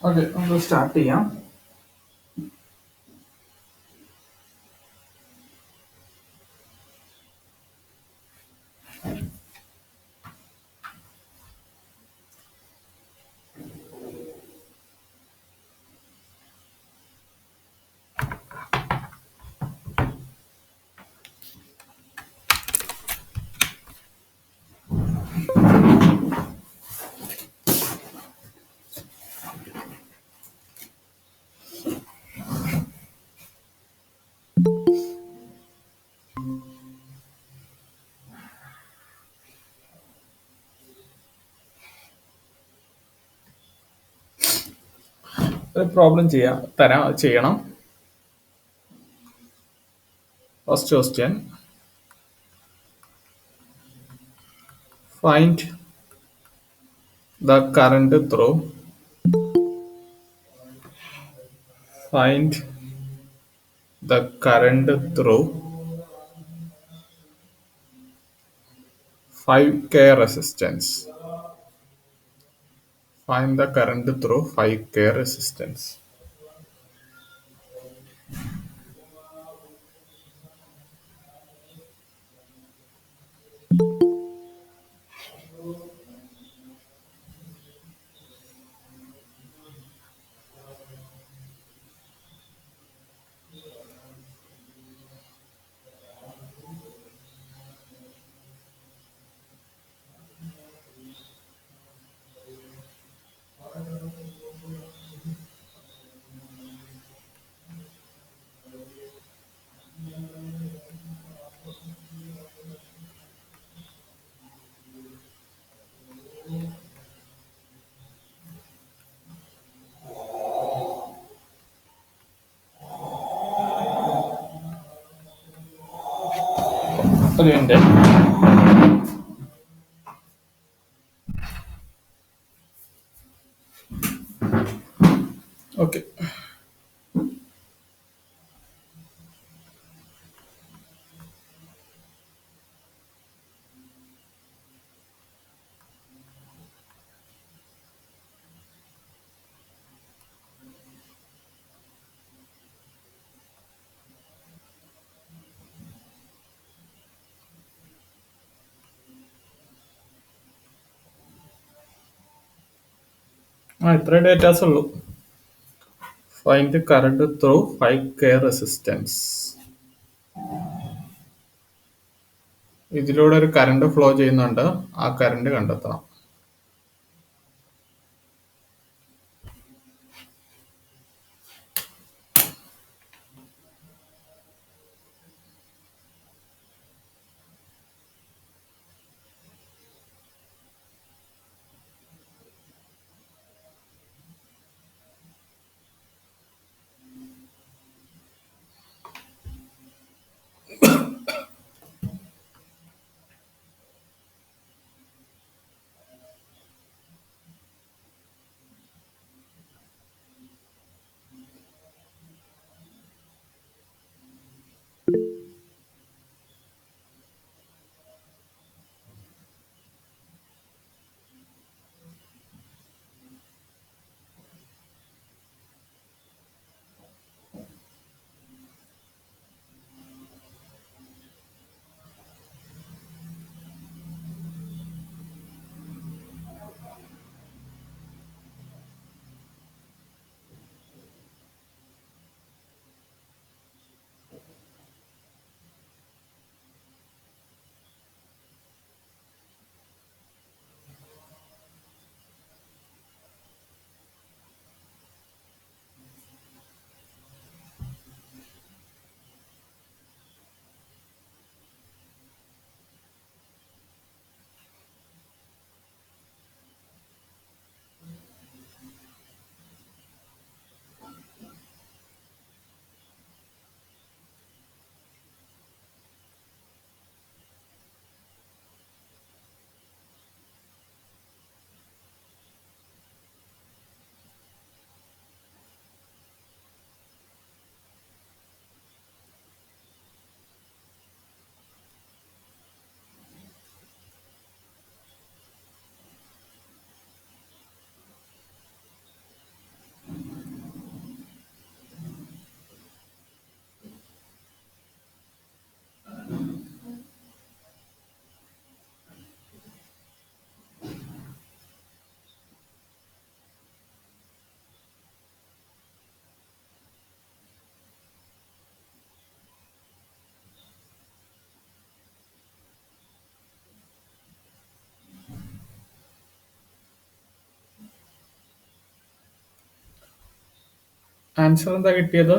Okay, നമുക്ക് start ചെയ്യാം. ഒരു പ്രോബ്ലം ചെയ്യണം. First question, find the current through find the current through 5K resistance. Find the current through 5K resistance. ഒരു minute. Okay, ഇത്രേ datas ഉള്ളൂ. Find current through 5K resistance. ഇതിലൂടെ ഒരു current flow ചെയ്യുന്നുണ്ട്, ആ കറണ്ട് കണ്ടെത്തണം. ആൻസർ എന്താ കിട്ടിയത്?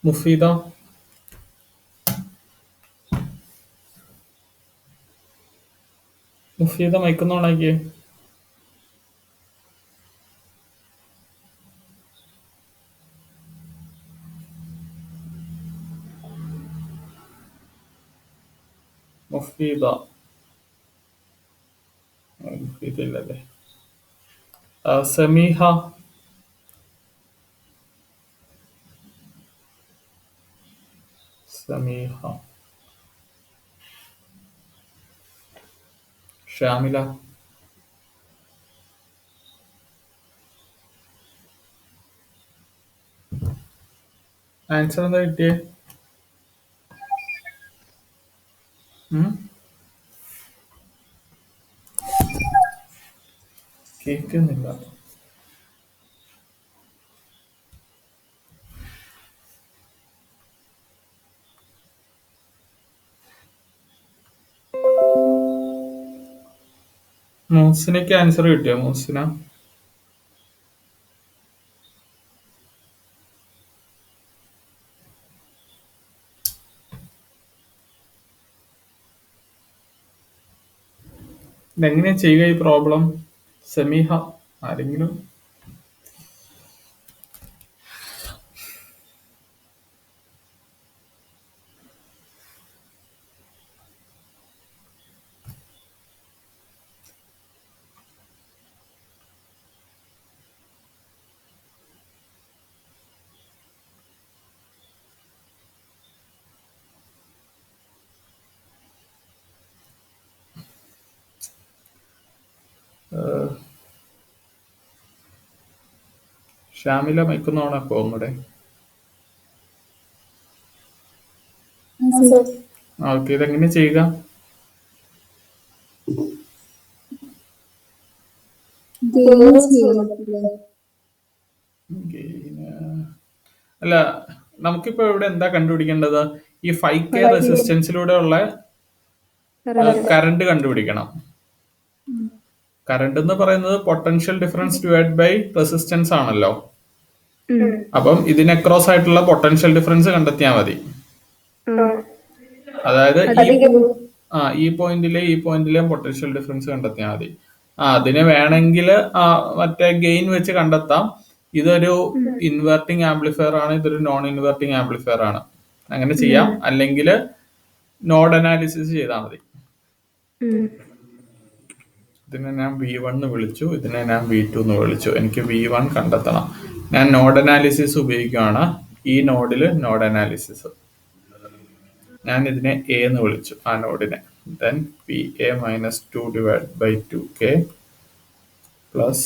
മുഫീദ? മുഫീദ മൈക്കൊന്ന് ഓണാക്കിയേ. മുഫീദ മുഫീദ ഇല്ലല്ലേ. സമീഹ? സമീഹ. ഷാമില? ആൻസർ എന്താ കിട്ടിയേ? കേൾക്കുന്നില്ല. മൂസിനക്ക് ആൻസർ കിട്ടിയോ? മൂസിന? ഇതെങ്ങനെയാ ചെയ്യുക ഈ പ്രോബ്ലം? സമീഹ ആരെങ്കിലും? ഷാമില മൈക്കൊന്ന് ഓണാക്കോ ഒന്നൂടെ? ഓക്കെ, ഇതെങ്ങനെ ചെയ്യുക? അല്ല, നമുക്കിപ്പോ ഇവിടെ എന്താ കണ്ടുപിടിക്കേണ്ടത്? ഈ 5K റെസിസ്റ്റൻസിലൂടെ ഉള്ള കറണ്ട് കണ്ടുപിടിക്കണം. കറണ്ട് എന്ന് പറയുന്നത് potential difference divide by resistance ആണല്ലോ. അപ്പം ഇതിന് അക്രോസ് ആയിട്ടുള്ള പൊട്ടൻഷ്യൽ ഡിഫറൻസ് കണ്ടെത്തിയാൽ മതി. അതായത് ഈ പോയിന്റിലെയും പൊട്ടൻഷ്യൽ ഡിഫറൻസ് കണ്ടെത്തിയാൽ മതി. അതിന് വേണമെങ്കിൽ മറ്റേ ഗെയിൻ വെച്ച് കണ്ടെത്താം. ഇതൊരു ഇൻവെർട്ടിംഗ് ആംപ്ലിഫയർ ആണ്, ഇതൊരു നോൺ ഇൻവെർട്ടിംഗ് ആംപ്ലിഫയർ ആണ്. അങ്ങനെ ചെയ്യാം. അല്ലെങ്കിൽ നോഡ് അനാലിസിസ് ചെയ്താൽ മതി. ഇതിനെ ഞാൻ V1 എന്ന് വിളിച്ചു, ഇതിനെ ഞാൻ V2 എന്ന് വിളിച്ചു. എനിക്ക് V1 കണ്ടെത്തണം. ഞാൻ നോഡ് അനാലിസിസ് ഉപയോഗിക്കുകയാണ്. ഈ നോഡില് നോഡ് അനാലിസിസ്. ഞാൻ ഇതിനെ A എന്ന് വിളിച്ചു, ആ നോഡിനെ. then VA minus 2 divided by 2K plus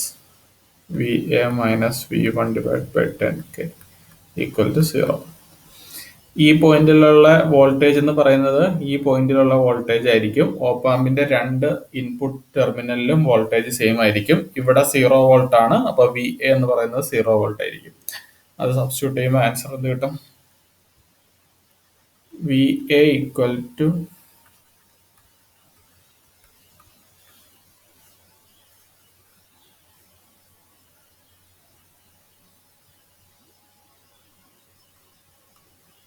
VA minus V1 divided by 10K equal to 0. ഈ പോയിന്റിലുള്ള വോൾട്ടേജ് എന്ന് പറയുന്നത് ഈ പോയിന്റിലുള്ള വോൾട്ടേജ് ആയിരിക്കും. ഓപ്പാമ്പിന്റെ രണ്ട് ഇൻപുട്ട് ടെർമിനലിലും വോൾട്ടേജ് സെയിം ആയിരിക്കും. ഇവിടെ 0 വോൾട്ട് ആണ്, അപ്പൊ VA എന്ന് പറയുന്നത് 0 വോൾട്ട് ആയിരിക്കും. അത് സബ്സ്റ്റിറ്റ്യൂട്ട് ചെയ്യുമ്പോൾ ആൻസർ എന്ത് കിട്ടും? VA equal to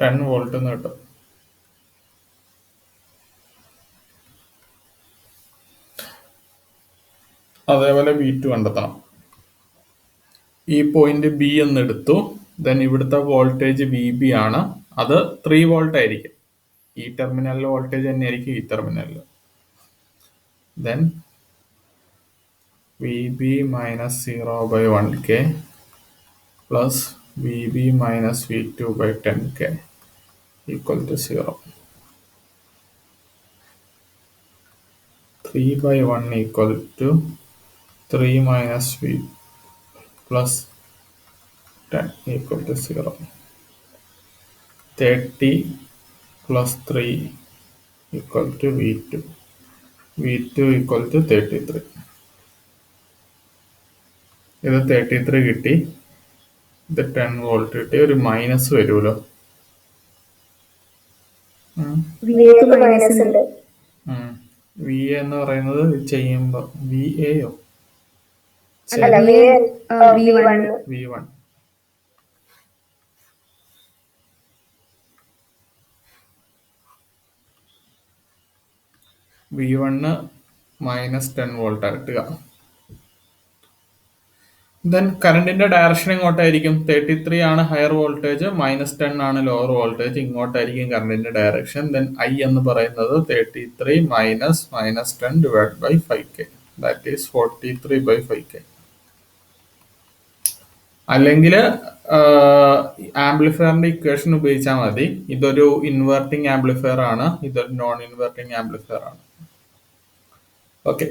10 വോൾട്ട് എന്ന് കിട്ടും. അതേപോലെ V2 കണ്ടെത്തണം. ഈ പോയിന്റ് B എന്ന് എടുത്തു. ദെൻ ഇവിടുത്തെ വോൾട്ടേജ് VB ആണ്. അത് 3 വോൾട്ട് ആയിരിക്കും. ഈ ടെർമിനലിലെ വോൾട്ടേജ് തന്നെയായിരിക്കും ഈ ടെർമിനലിൽ. Then VB minus 0 by 1K plus VB minus V2 by 10K equal to 0. 3 by 1 equal to 3 minus V plus 10 equal to 0. 30 plus 3 equal to V2. V2 equal to 33. ഇത് 33 കിട്ടി. ഇത് 10 വോൾട്ട് കിട്ടി. ഒരു മൈനസ് വരുമല്ലോ. VA എന്ന് പറയുന്നത് ചെയ്യുമ്പോൾ VAയോ അല്ല V1. V1. V1 -10 വോൾട്ട് കിട്ടുക. ദെൻ കറണ്ടിന്റെ ഡയറക്ഷൻ എങ്ങോട്ടായിരിക്കും? 33 ആണ് ഹയർ വോൾട്ടേജ്, -10 ആണ് ലോവർ വോൾട്ടേജ്. ഇങ്ങോട്ടായിരിക്കും കറണ്ടിന്റെ ഡയറക്ഷൻ. ദെൻ I എന്ന് പറയുന്നത് 33 minus -10 divide by 5K. That is 43/5K. അല്ലെങ്കിൽ ആംപ്ലിഫയറിന്റെ ഇക്വേഷൻ ഉപയോഗിച്ചാൽ മതി. ഇതൊരു ഇൻവെർട്ടിംഗ് ആംപ്ലിഫയർ ആണ്, ഇതൊരു നോൺ ഇൻവെർട്ടിംഗ് ആംപ്ലിഫയർ ആണ്. ഓക്കെ.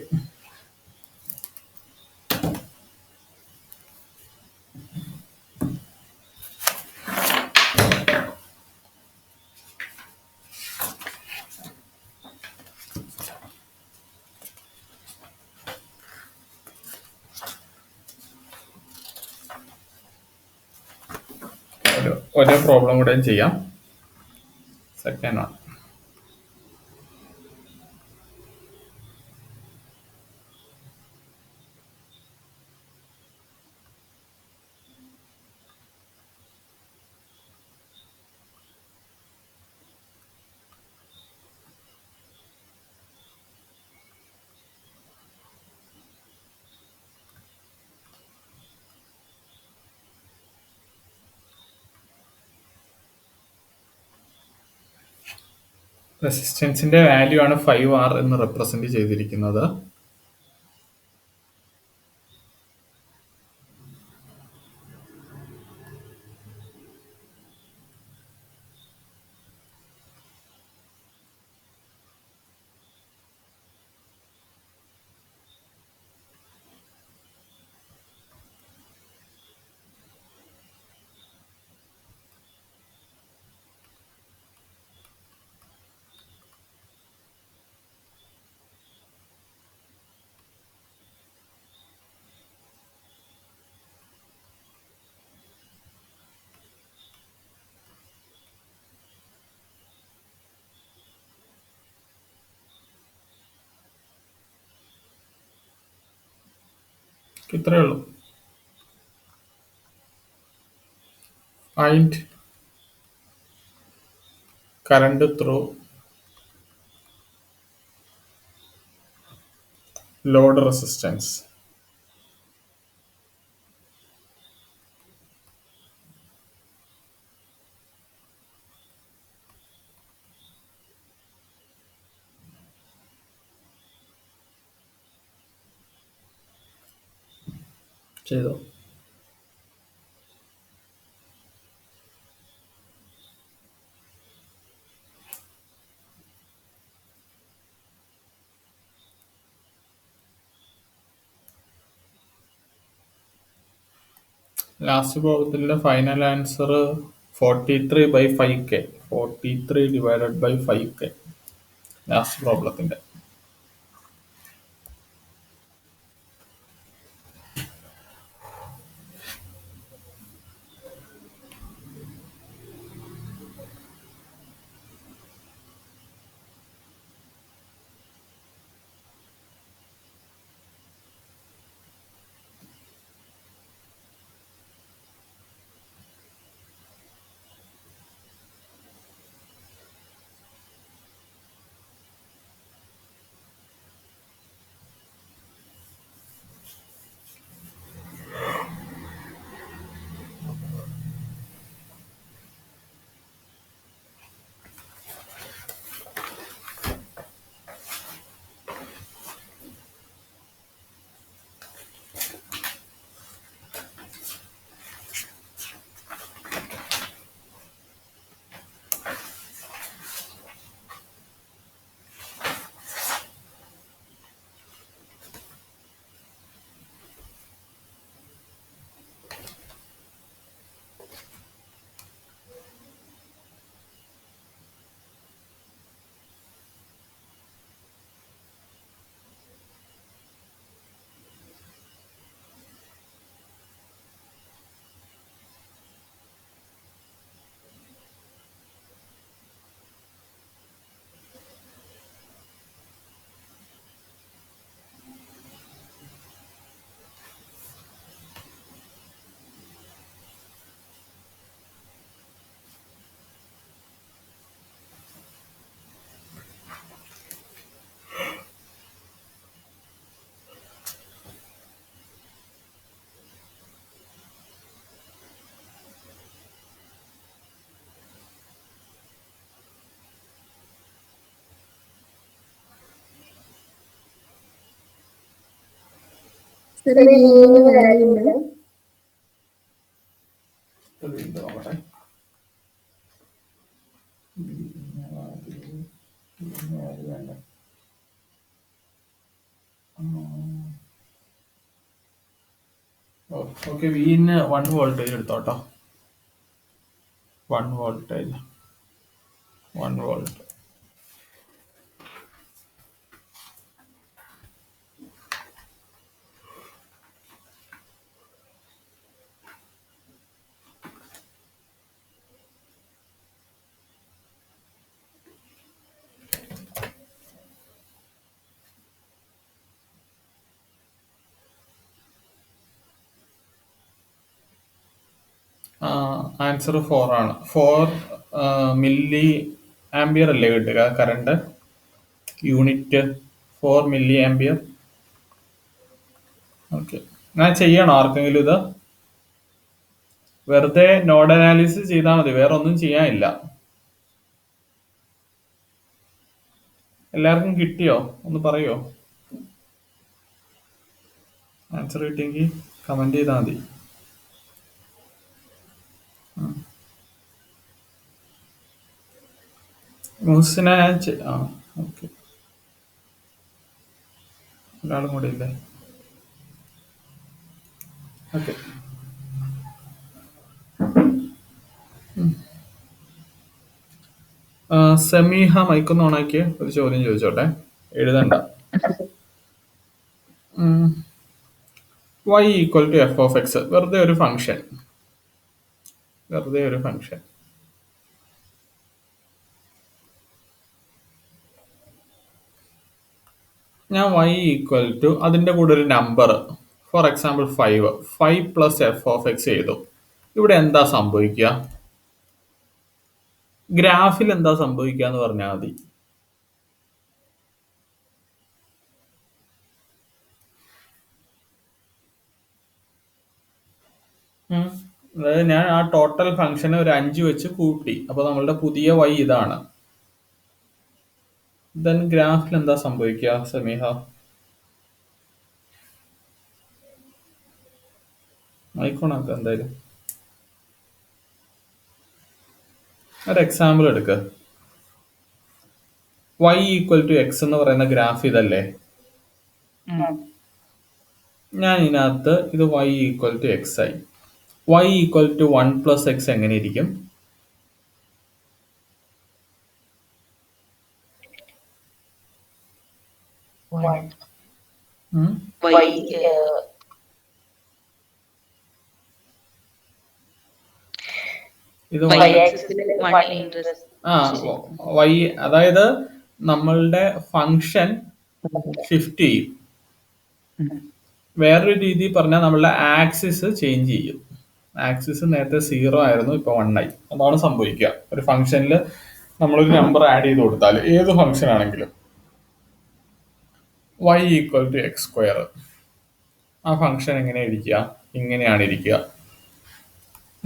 ഒരേ പ്രോബ്ലം കൂടെ ചെയ്യാം. Second one. റെസിസ്റ്റൻസിന്റെ വാല്യൂ ആണ് 5R എന്ന് റെപ്രസെന്റ് ചെയ്തിരിക്കുന്നത്. ഇത്രയേ ഉള്ളൂ. Find current through load resistance. ചെയ്തോ? ലാസ്റ്റ് പ്രോബ്ലത്തിന്റെ final answer 43/5K. 43 divided by 5K. Last പ്രോബ്ലത്തിന്റെ. സാറേ വീന് വാല്യൂ ഉണ്ട്. വീണ്ടും നോക്കട്ടെ. വേണ്ട. ഓക്കെ, വീന് 1 വോൾട്ടേജ് എടുത്തോട്ടോ. 1 വോൾട്ടേജ്, 1 വോൾട്ട്. ആൻസർ 4 ആണ്. 4 മില്ലി ആംബിയർ അല്ലേ കിട്ടുക current unit? 4 milli ampere. Okay, ഞാൻ ചെയ്യണോ ആർക്കെങ്കിലും ഇത്? വെറുതെ നോഡ് അനാലിസിസ് ചെയ്താൽ മതി, വേറെ ഒന്നും ചെയ്യാനില്ല. എല്ലാവർക്കും കിട്ടിയോ? ഒന്ന് പറയോ? ആൻസർ കിട്ടിയെങ്കിൽ കമന്റ് ചെയ്താൽ മതി. ന്യൂസിനെ ഓക്കെ, ഒരാളും കൂടെ ഇല്ലേ? ഓക്കെ, സമീഹ മൈക്കൊന്ന് ഓണാക്കിയ ഒരു ചോദ്യം ചോദിച്ചോട്ടെ, എഴുതണ്ട. y equal to F of X, വെറുതെ ഒരു ഫംഗ്ഷൻ, വെറുതെ ഒരു ഫംഗ്ഷൻ. ഞാൻ y ഈക്വൽ ടു അതിന്റെ കൂടെ ഒരു number, for example 5 plus F of X ചെയ്തു. ഇവിടെ എന്താ സംഭവിക്കുക? ഗ്രാഫിൽ എന്താ സംഭവിക്കുക എന്ന് പറഞ്ഞാൽ മതി. അതായത് ഞാൻ ആ ടോട്ടൽ ഫംഗ്ഷനെ ഒരു 5 വെച്ച് കൂട്ടി, അപ്പൊ നമ്മളുടെ പുതിയ y ഇതാണ്. ദെൻ ഗ്രാഫിൽ എന്താ സംഭവിക്കുക സമീഹ? മൈക്കോണാക്ക എന്തായാലും. ഒരു എക്സാമ്പിൾ എടുക്ക. y ഈക്വൽ ടു എക്സ് എന്ന് പറയുന്ന ഗ്രാഫ് ഇതല്ലേ? ഞാൻ ഇതിനകത്ത് ഇത് y ഈക്വൽ ടു എക്സ് ആയി. y equal to 1 plus X എങ്ങനെ ഇരിക്കും? ഇത് y, അതായത് നമ്മളുടെ ഫംഗ്ഷൻ ഷിഫ്റ്റ് ചെയ്യും. വേറൊരു രീതി പറഞ്ഞാൽ നമ്മളുടെ ആക്സിസ് ചേഞ്ച് ചെയ്യും. ആക്സിസ് നേരത്തെ 0 ആയിരുന്നു, ഇപ്പൊ 1 ആയി. അതാണ് സംഭവിക്കുക ഒരു ഫംഗ്ഷനിൽ നമ്മളൊരു നമ്പർ ആഡ് ചെയ്ത് കൊടുത്താൽ, ഏത് ഫംഗ്ഷൻ ആണെങ്കിലും. y equal to X square, ആ ഫംഗ്ഷൻ എങ്ങനെ ഇരിക്കുക? ഇങ്ങനെയാണ് ഇരിക്കുക.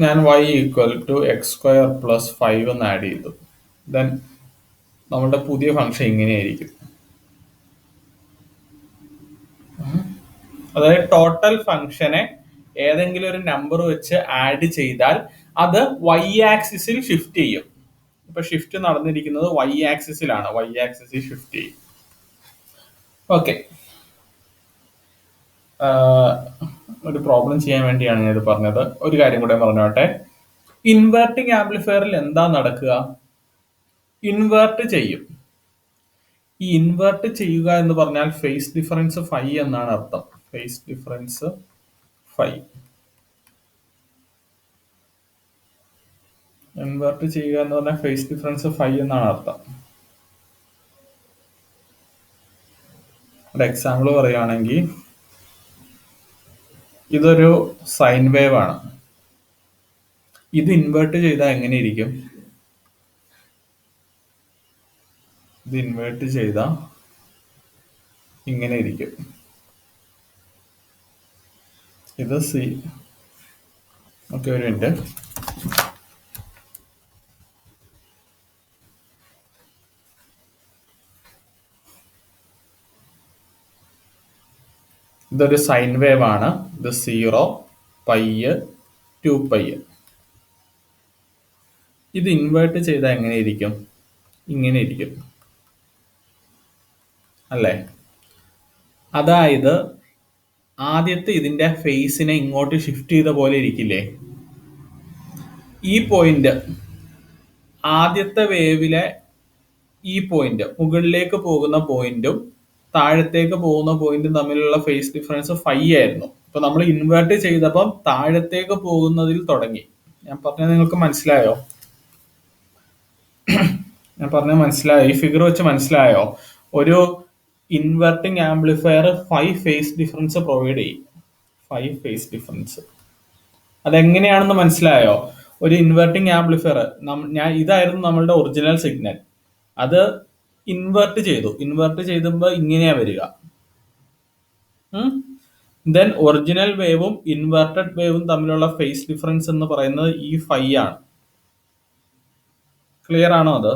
ഞാൻ y equal to X square plus 5 എന്ന് ആഡ് ചെയ്തു. ദെൻ നമ്മളുടെ പുതിയ ഫംഗ്ഷൻ ഇങ്ങനെയായിരിക്കും. അതായത് ടോട്ടൽ ഫംഗ്ഷനെ ഏതെങ്കിലും ഒരു നമ്പർ വെച്ച് ആഡ് ചെയ്താൽ അത് y ആക്സിസിൽ ഷിഫ്റ്റ് ചെയ്യും. ഇപ്പൊ ഷിഫ്റ്റ് നടന്നിരിക്കുന്നത് y ആക്സിസിലാണ്, y ആക്സിസിൽ ഷിഫ്റ്റ് ചെയ്യും. ഓക്കെ, ഒരു പ്രോബ്ലം ചെയ്യാൻ വേണ്ടിയാണ് ഞാൻ ഇത് പറഞ്ഞത്. ഒരു കാര്യം കൂടെ പറഞ്ഞോട്ടെ. ഇൻവെർട്ടിംഗ് ആംപ്ലിഫയറിൽ എന്താ നടക്കുക? ഇൻവെർട്ട് ചെയ്യും. ഈ ഇൻവെർട്ട് ചെയ്യുക എന്ന് പറഞ്ഞാൽ ഫേസ് ഡിഫറൻസ് 5 എന്നാണ് അർത്ഥം. Phase difference 5. ഇൻവെർട്ട് ചെയ്യുക എന്ന് പറഞ്ഞാൽ ഫേസ് ഡിഫറൻസ് 5 എന്നാണ് അർത്ഥം. ഒരു എക്സാമ്പിൾ പറയുകയാണെങ്കിൽ, ഇതൊരു സൈൻ വേവ് ആണ്. ഇത് ഇൻവെർട്ട് ചെയ്താൽ എങ്ങനെ ഇരിക്കും? ഇത് ഇൻവെർട്ട് ചെയ്താൽ ഇങ്ങനെ ഇരിക്കും. ഇത് സി. ഓക്കെ, ഒരു മിനിറ്റ്. ഇതൊരു സൈൻ വേവ് ആണ്. ഇത് 0, പൈ, 2π. ഇത് ഇൻവേർട്ട് ചെയ്താൽ എങ്ങനെയിരിക്കും? ഇങ്ങനെ ഇരിക്കും അല്ലേ? അതായത് ആദ്യത്തെ ഇതിന്റെ ഫേസിനെ ഇങ്ങോട്ട് ഷിഫ്റ്റ് ചെയ്ത പോലെ ഇരിക്കില്ലേ? ഈ പോയിന്റ്, ആദ്യത്തെ വേവിലെ ഈ പോയിന്റ്, മുകളിലേക്ക് പോകുന്ന പോയിന്റും താഴത്തേക്ക് പോകുന്ന പോയിന്റും തമ്മിലുള്ള ഫേസ് ഡിഫറൻസ് ഫൈ ആയിരുന്നു. ഇപ്പൊ നമ്മൾ ഇൻവേർട്ട് ചെയ്തപ്പം താഴത്തേക്ക് പോകുന്നതിൽ തുടങ്ങി. ഞാൻ പറഞ്ഞത് നിങ്ങൾക്ക് മനസ്സിലായോ? ഈ ഫിഗർ വെച്ച് മനസ്സിലായോ? ഒരു inverting amplifier 5 phase difference provide ചെയ്യും. 5 ഫേസ് ഡിഫറൻസ്. അതെങ്ങനെയാണെന്ന് മനസ്സിലായോ? ഒരു ഇൻവെർട്ടിംഗ് ആംപ്ലിഫയർ, ഇതായിരുന്നു നമ്മളുടെ ഒറിജിനൽ സിഗ്നൽ. അത് ഇൻവെർട്ട് ചെയ്തുമ്പോ ഇങ്ങനെയാ വരിക. ദെൻ ഒറിജിനൽ വേവും ഇൻവെർട്ടഡ് വേവും തമ്മിലുള്ള ഫേസ് ഡിഫറൻസ് എന്ന് പറയുന്നത് ഈ ഫൈ ആണ്. ക്ലിയർ ആണോ അത്?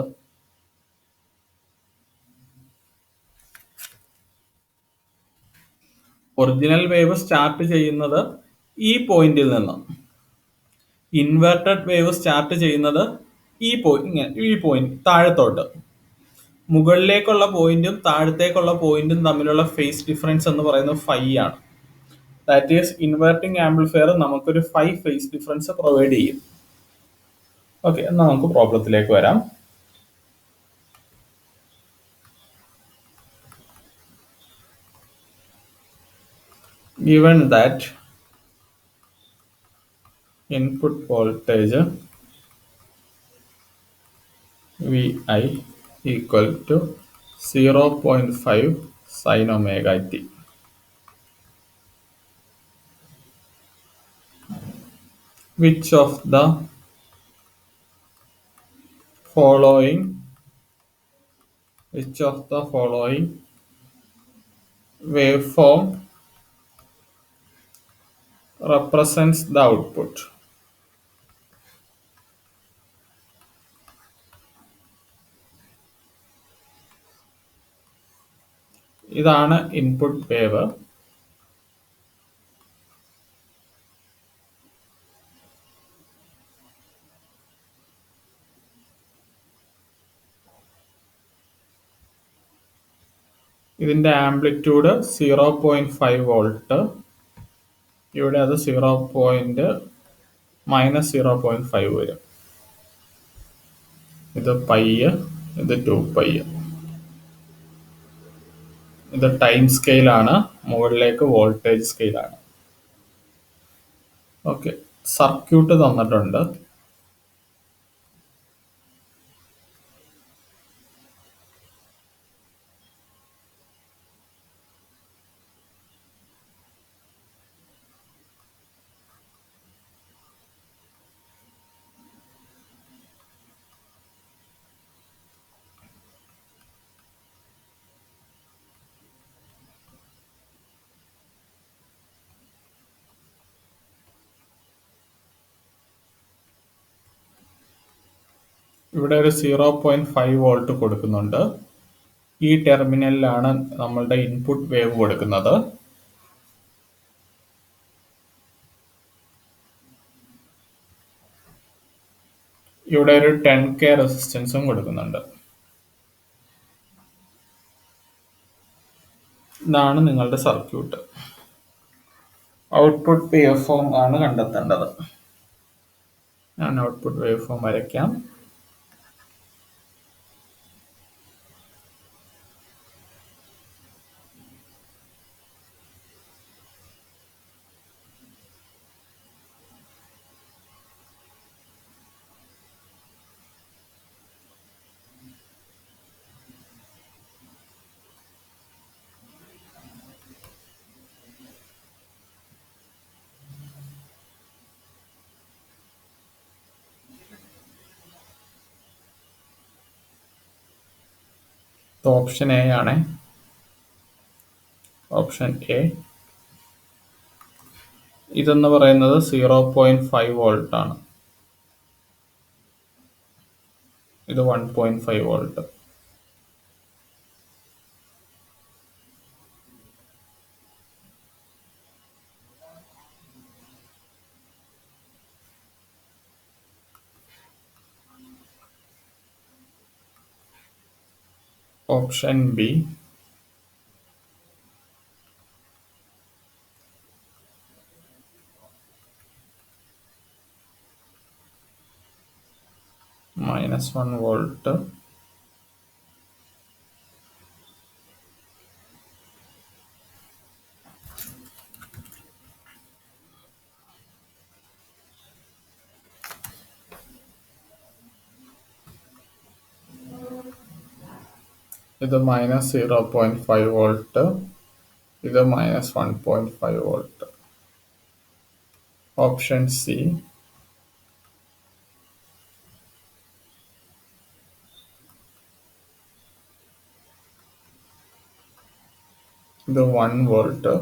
ഒറിജിനൽ വേവ് സ്റ്റാർട്ട് ചെയ്യുന്നത് ഈ പോയിന്റിൽ നിന്ന്, ഇൻവെർട്ടഡ് വേവ് സ്റ്റാർട്ട് ചെയ്യുന്നത് ഈ പോയിന്റ് താഴത്തോട്ട്. മുകളിലേക്കുള്ള പോയിന്റും താഴത്തേക്കുള്ള പോയിന്റും തമ്മിലുള്ള ഫേസ് ഡിഫറൻസ് എന്ന് പറയുന്നത് ഫൈ ആണ്. ദാറ്റ് ഈസ് ഇൻവെർട്ടിംഗ് ആംപ്ലിഫയർ നമുക്കൊരു 5 ഫേസ് ഡിഫറൻസ് പ്രൊവൈഡ് ചെയ്യും. ഓക്കെ, എന്നാൽ നമുക്ക് പ്രോബ്ലത്തിലേക്ക് വരാം. Given that input voltage Vi equal to 0.5 sin omega t, which of the following waveform represents the output? ഇതാണ് ഇൻപുട്ട് വേവ്. ഇതിന്റെ ആംപ്ലിറ്റ്യൂഡ് 0.5 വോൾട്ട്. ഇവിടെ അത് 0.-0.5 വരും. ഇത് പൈ, ഇത് 2π. ഇത് ടൈം സ്കെയിലാണ്, മുകളിലേക്ക് വോൾട്ടേജ് സ്കെയിലാണ്. ഓക്കെ, സർക്യൂട്ട് തന്നിട്ടുണ്ട്. ഇവിടെ ഒരു 0.5 വോൾട്ട് കൊടുക്കുന്നുണ്ട്. ഈ ടെർമിനലിലാണ് നമ്മളുടെ ഇൻപുട്ട് വേവ് കൊടുക്കുന്നത്. ഇവിടെ ഒരു 10K റെസിസ്റ്റൻസും കൊടുക്കുന്നുണ്ട്. ഇതാണ് നിങ്ങളുടെ സർക്യൂട്ട്. ഔട്ട്പുട്ട് വേവ് ഫോം ആണ് കണ്ടെത്തേണ്ടത്. ഞാൻ ഔട്ട്പുട്ട് വേവ് ഫോം വരയ്ക്കാം. ഓപ്ഷൻ എ ആണ്. Option A. ഇതെന്ന് പറയുന്നത് 0.5 വോൾട്ട് ആണ്. ഇത് 1.5 വോൾട്ട്. Option B. -1 വോൾട്ട്. ഇത് -0.5 വോൾട്ട്. ഇത് -1.5 വോൾട്ട്. Option C. ഇത് 1 വോൾട്ട്.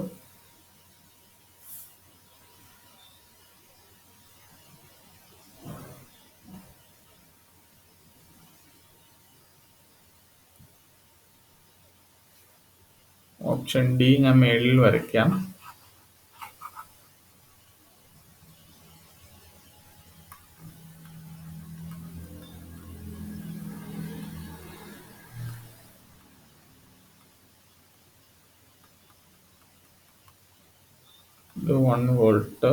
ഓപ്ഷൻ ഡി ഞാൻ മേളിൽ വരയ്ക്കാം. ഇത് 1 വോൾട്ട്.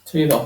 ചെയ്തോ?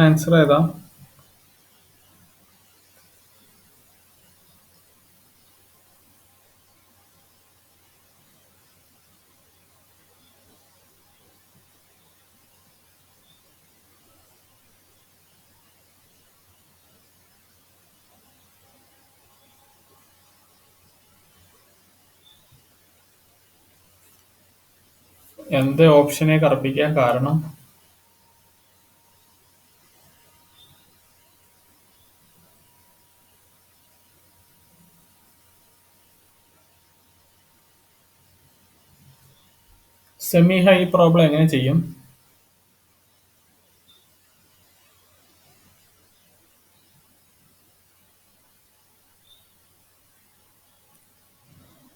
ആൻസർ ഏതാ? എന്ത് ഓപ്ഷനെ കറുപ്പിക്കാൻ കാരണം? സെമി ഹൈ പ്രോബ്ലം എങ്ങനെ ചെയ്യും?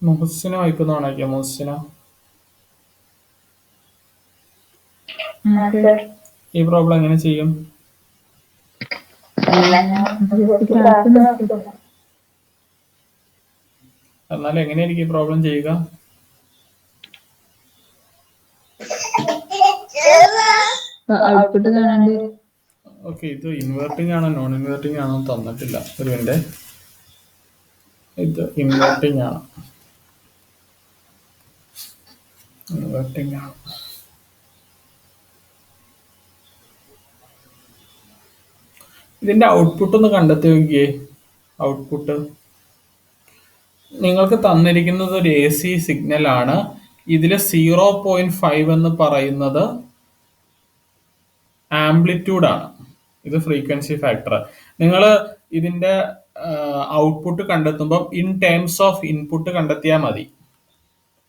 മുഹസിന വായിക്കുന്ന ഓണാക്കിയ. മുഹസിന, ഈ പ്രോബ്ലം എങ്ങനെ ചെയ്യും? എന്നാൽ എങ്ങനെയായിരിക്കും ഈ പ്രോബ്ലം ചെയ്യുക? ഔട്ട്പുട്ട് കാണാണ്ട്. ഓക്കെ, ഇത് ഇൻവേർട്ടിംഗ് ആണോ നോൺ ഇൻവേർട്ടിംഗ് ആണോ തന്നിട്ടില്ല. ഒരു മിനിറ്റ്. ഇത് ഇൻവെർട്ടിംഗ് ആണ്. ഇൻവെർട്ടിംഗ് ആണ്. ഇതിന്റെ ഔട്ട്പുട്ട് ഒന്ന് കണ്ടെത്തി നോക്കിയേ. ഔട്ട്പുട്ട് നിങ്ങൾക്ക് തന്നിരിക്കുന്നത് ഒരു എ സി സിഗ്നൽ ആണ്. ഇതില് 0.5 എന്ന് പറയുന്നത് ആംപ്ലിറ്റ്യൂഡ് ആണ്. ഇത് ഫ്രീക്വൻസി ഫാക്ടർ. നിങ്ങൾ ഇതിന്റെ ഔട്ട്പുട്ട് കണ്ടെത്തുമ്പോൾ ഇൻ ടേംസ് ഓഫ് ഇൻപുട്ട് കണ്ടെത്തിയാൽ മതി.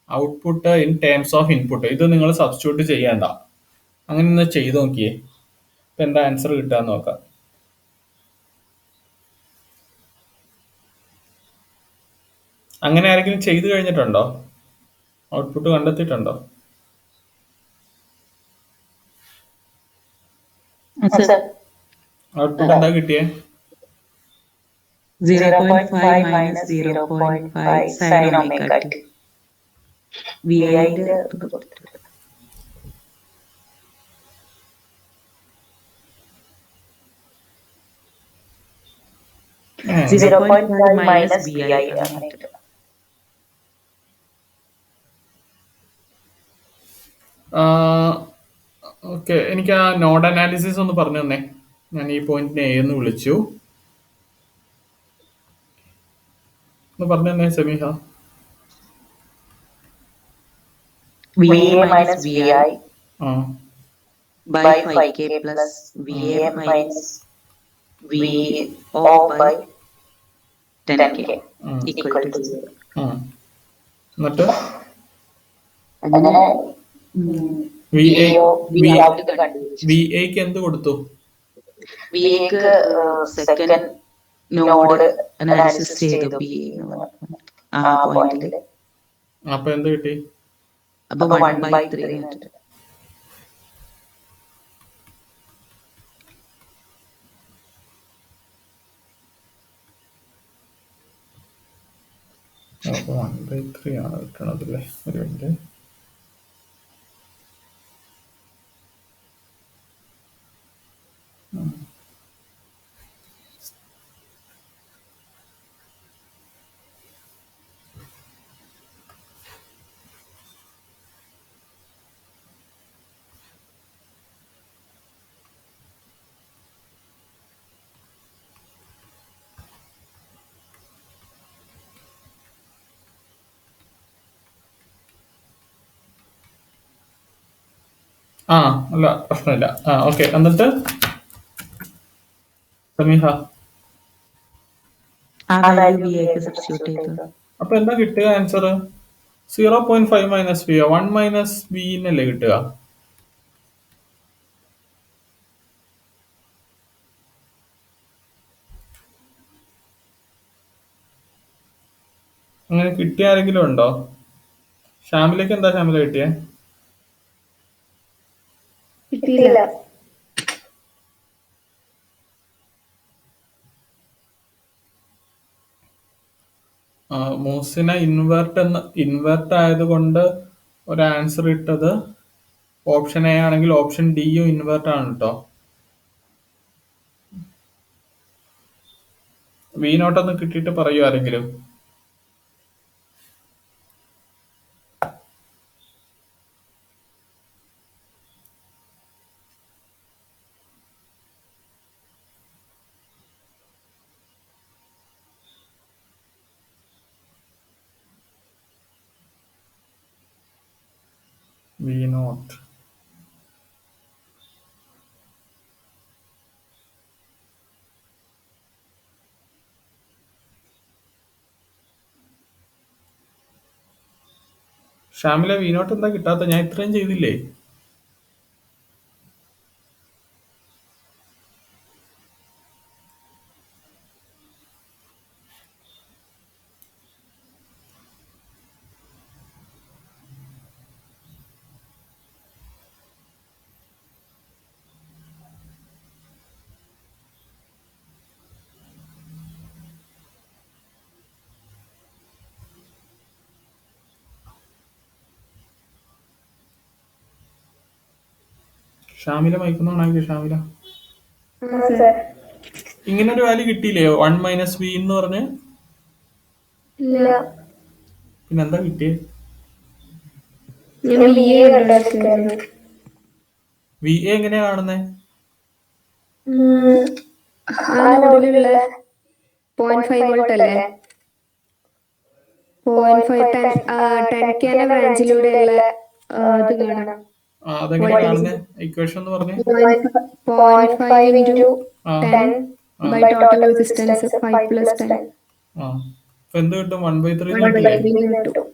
Output in terms of input ഇത് നിങ്ങൾ സബ്സ്റ്റിറ്റ്യൂട്ട് ചെയ്യേണ്ട. അങ്ങനെ ഒന്ന് ചെയ്ത് നോക്കിയേ. ഇപ്പൊ എന്താ ആൻസർ കിട്ടാന്ന് നോക്കാം. അങ്ങനെ ആരെങ്കിലും ചെയ്തു കഴിഞ്ഞിട്ടുണ്ടോ? ഔട്ട്പുട്ട് കണ്ടെത്തിയിട്ടുണ്ടോ? ഔട്ട്പുട്ട് എന്താ കിട്ടിയേ? 0.5 minus 0.5 sin omega t. Vi ന്റെ 0.5 minus vi. ഓക്കെ, എനിക്ക് ആ നോഡ് അനാലിസിസ് ഒന്ന് പറഞ്ഞു തന്നെ. ഞാൻ ഈ പോയിന്റിനെ എ എന്ന് വിളിച്ചു. ഒന്ന് പറഞ്ഞു തന്നെ Sameeha. Va minus vi by 5k plus Va minus Vo by 10k equal to 0. എന്നിട്ട് അങ്ങനെ വി എക്ക് എന്ത് കൊടുത്തു? വിക്ക് സെക്കൻഡ് നോഡ് അനാലിസിസ് ചെയ്തു. ആ പോയിന്റിൽ അപ്പൊ എന്ത് കിട്ടി? അപ്പൊ 1/3 അപ്പൊ 1/3 ആണ് കിട്ടണതല്ലേ. ഒരു മിനിറ്റ്. അല്ല പ്രശ്നമില്ല. ഓക്കെ. എന്നിട്ട് സമീഹ അപ്പൊ എന്താ കിട്ടുക answer? 0.5 minus V 1 minus V എന്നല്ലേ കിട്ടുക? അങ്ങനെ കിട്ടിയ ആരെങ്കിലും ഉണ്ടോ? ഷാമിലേക്ക് എന്താ ഷാമില കിട്ടിയേ? കിട്ടിയില്ല. മൂസിന ഇൻവെർട്ട് ആയതുകൊണ്ട് ഒരു ആൻസർ ഇട്ടത് ഓപ്ഷൻ എ ആണെങ്കിൽ ഓപ്ഷൻ ഡിയും ഇൻവെർട്ട് ആണ് കേട്ടോ. വി നോട്ട് ഒന്ന് കിട്ടിയിട്ട് പറയൂ ആരെങ്കിലും. V naught Shamila V naught എന്താ കിട്ടാത്ത? ഞാൻ ഇത്രയും ചെയ്തില്ലേ? ഷാമില മയക്കുന്നതാണെങ്കിൽ ഷാമില ഇങ്ങനെ ഒരു വാല്യൂ കിട്ടിയില്ലേ? 1 മൈനസ് വി എന്ന് പറഞ്ഞ് ഇല്ല. പിന്നെന്താ കിട്ടിയത്? ഞാൻ VA കണ്ടുപിടിക്കായിരുന്നു. VA എങ്ങനെയാ കാണുന്നേ? ആ നോഡിലുള്ള 0.5 വോൾട്ട് അല്ലേ? 0.5 10K ബ്രാഞ്ചിലൂടെയുള്ള ഇത് കാണാം. അതെങ്ങനെ കാണുന്നേ? ഇക്വേഷൻ എന്ന് പറഞ്ഞേ. 0.5 into ആ 10 by total resistance 5 plus 10. അപ്പൊ എന്ത് കിട്ടും? 1/3 1 by കിട്ടില്ലേ? 3 കിട്ടും.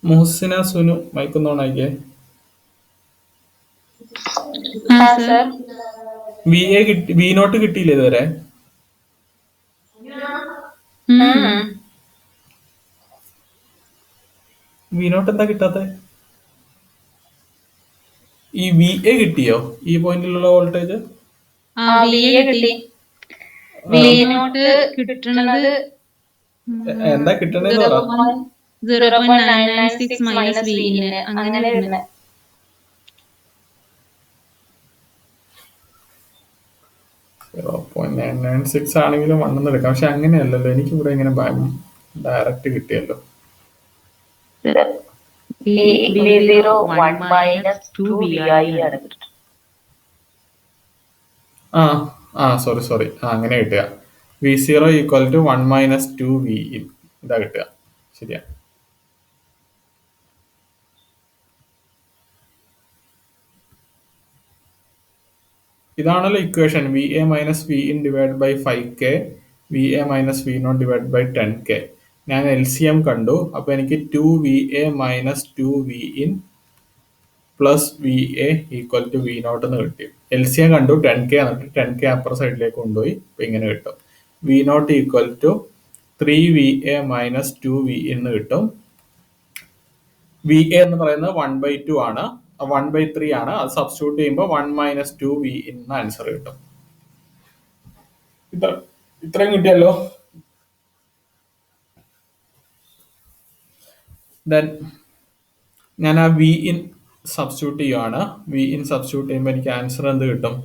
മുഹസിന സുനു മൈക്കൊന്നോണാക്കിയേ. VA കിട്ടി, V0 കിട്ടിയില്ലേ ഇതുവരെ? V0 എന്താ കിട്ടാത്തെ? ഈ VA കിട്ടിയോ? ഈ പോയിന്റിലുള്ള വോൾട്ടേജ് കിട്ടണത് എന്താ കിട്ടണേന്ന് പറ. 0.996 മൈനസ് VIN അങ്ങനെ വരുന്നത്. 0.996 ആണെങ്കിലും 1 എടുക്കാം. പക്ഷെ അങ്ങനെയല്ലല്ലോ, എനിക്കിവിടെ ഇങ്ങനെ ഡയറക്റ്റ് കിട്ടിയല്ലോ. V0 1 minus 2 VI ആണ്. സോറി അങ്ങനെ കിട്ടുക. V0 equal to 1 minus 2 VIN ഇതാ കിട്ടുക. ശരിയാ. ഇതാണല്ലോ equation. VA minus VIN divide by 5K, VA minus V0 divide by 10K. ഞാൻ LCM കണ്ടു. അപ്പൊ എനിക്ക് 2VA minus 2VIN plus VA equal to V0 എന്ന് കിട്ടി. LCM കണ്ടു 10K എന്നിട്ട് 10K അപ്പുറ സൈഡിലേക്ക് കൊണ്ടുപോയി. ഇപ്പൊ ഇങ്ങനെ കിട്ടും. V0 equal to 3VA minus 2VIN എന്ന് കിട്ടും. VA എന്ന് പറയുന്നത് 1/2 ആണ്, 1/3 ആണ്. അത് സബ്സ്റ്റിറ്റ്യൂട്ട് ചെയ്യുമ്പോൾ 1 മൈനസ് 2VIN എന്ന ആൻസർ കിട്ടും. ഇത്രയും കിട്ടിയല്ലോ. ദെൻ ഞാൻ ആ VIN സബ്സ്റ്റിറ്റ്യൂട്ട് ചെയ്യുവാണ്. VIN സബ്സ്റ്റിറ്റ്യൂട്ട് ചെയ്യുമ്പോൾ എനിക്ക് ആൻസർ എന്ത് കിട്ടും?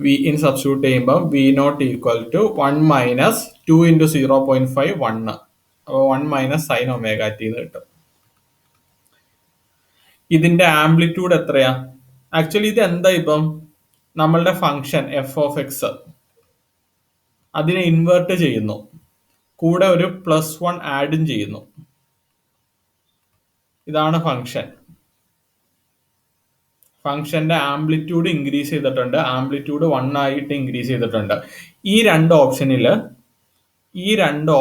VIN സബ്സ്റ്റിറ്റ്യൂട്ട് ചെയ്യുമ്പോൾ V0 equal to 1 minus 2 into 0.5 1. അപ്പോൾ 1 മൈനസ് സൈൻ ഒമേഗ ടി എന്ന് കിട്ടും. ഇതിന്റെ ആംപ്ലിറ്റ്യൂഡ് എത്രയാ? ആക്ച്വലി ഇത് എന്താ? ഇപ്പം നമ്മളുടെ ഫംഗ്ഷൻ f(x) അതിനെ ഇൻവേർട്ട് ചെയ്യുന്നു, കൂടെ ഒരു +1 ആഡും ചെയ്യുന്നു. ഇതാണ് ഫംഗ്ഷൻ. ഫംഗ്ഷന്റെ ആംപ്ലിറ്റ്യൂഡ് ഇൻക്രീസ് ചെയ്തിട്ടുണ്ട്, ആംപ്ലിറ്റ്യൂഡ് 1 ആയിട്ട് ഇൻക്രീസ് ചെയ്തിട്ടുണ്ട്. ഈ രണ്ട്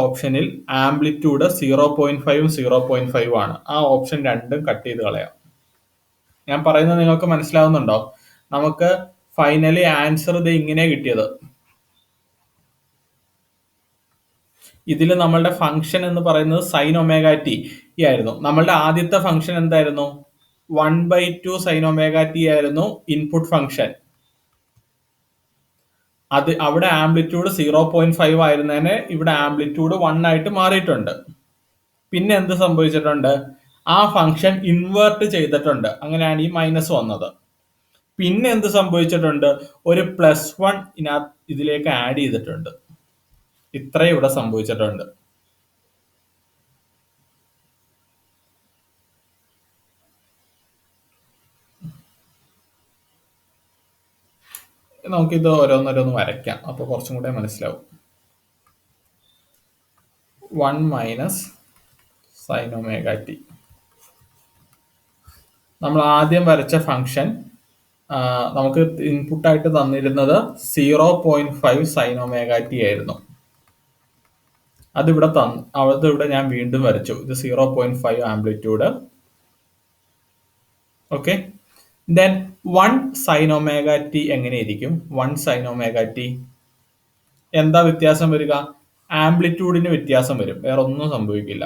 ഓപ്ഷനിൽ ആംപ്ലിറ്റ്യൂഡ് 0.5 0.5 ആണ്. ആ ഓപ്ഷൻ രണ്ടും കട്ട് ചെയ്ത് കളയാം. ഞാൻ പറയുന്നത് നിങ്ങൾക്ക് മനസ്സിലാവുന്നുണ്ടോ? നമുക്ക് ഫൈനലി ആൻസർ ഇത് ഇങ്ങനെ കിട്ടിയത്. ഇതിൽ നമ്മളുടെ ഫംഗ്ഷൻ എന്ന് പറയുന്നത് സൈൻ ഒമേഗ ടി ആയിരുന്നു. നമ്മളുടെ ആദ്യത്തെ ഫംഗ്ഷൻ എന്തായിരുന്നു? 1/2 സൈൻ ഒമേഗ ടി ആയിരുന്നു ഇൻപുട്ട് ഫംഗ്ഷൻ. അത് അവിടെ ആംപ്ലിറ്റ്യൂഡ് 0.5 ആയിരുന്നതിന് ഇവിടെ ആംപ്ലിറ്റ്യൂഡ് 1 ആയിട്ട് മാറിയിട്ടുണ്ട്. പിന്നെ എന്ത് സംഭവിച്ചിട്ടുണ്ട്? ആ ഫംഗ്ഷൻ ഇൻവേർട്ട് ചെയ്തിട്ടുണ്ട്, അങ്ങനെയാണ് ഈ മൈനസ് വന്നത്. പിന്നെ എന്ത് സംഭവിച്ചിട്ടുണ്ട്? ഒരു +1 ഇതിലേക്ക് ആഡ് ചെയ്തിട്ടുണ്ട്. ഇത്രയും ഇവിടെ സംഭവിച്ചിട്ടുണ്ട്. നമുക്കിത് ഓരോന്നോരോന്ന് വരയ്ക്കാം, അപ്പൊ കുറച്ചും കൂടെ മനസ്സിലാവും. 1 മൈനസ് സൈൻ ഒമേഗ ടി. നമ്മൾ ആദ്യം വരച്ച ഫംഗ്ഷൻ നമുക്ക് ഇൻപുട്ടായിട്ട് തന്നിരുന്നത് 0.5 സൈൻ ഒമേഗ ടി ആയിരുന്നു. അതിവിടെ ഞാൻ വീണ്ടും വരച്ചു. ഇത് 0.5 amplitude. Okay. Then 1 sine omega T എങ്ങനെയിരിക്കും? 1 സൈൻ ഒമേഗ ടി എന്താ വ്യത്യാസം വരിക? ആംപ്ലിറ്റ്യൂഡിന് വ്യത്യാസം വരും, വേറെ ഒന്നും സംഭവിക്കില്ല.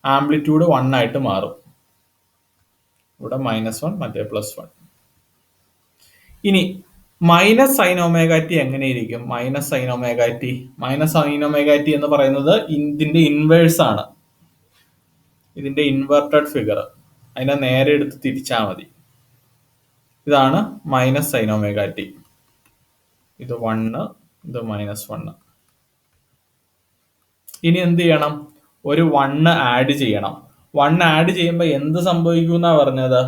ആംപ്ലിറ്റ്യൂഡ് 1 ആയിട്ട് മാറും. ഇവിടെ -1 മറ്റേ +1. ഇനി മൈനസ് സൈൻ ഒമേഗ ടി എങ്ങനെയിരിക്കും? മൈനസ് സൈൻ ഒമേഗ ടി എന്ന് പറയുന്നത് ഇതിന്റെ ഇൻവേഴ്സ് ആണ്. ഇതിന്റെ ഇൻവെർട്ടഡ് ഫിഗർ. അതിനെ നേരെ എടുത്ത് തിരിച്ചാൽ മതി. ഇതാണ് മൈനസ് സൈൻ ഒമേഗ ടി. ഇത് 1, ഇത് -1. ഇനി എന്ത് ചെയ്യണം? ഒരു 1 ആഡ് ചെയ്യണം. 1 ആഡ് ചെയ്യുമ്പോൾ എന്ത് സംഭവിക്കും എന്നാ പറഞ്ഞത്?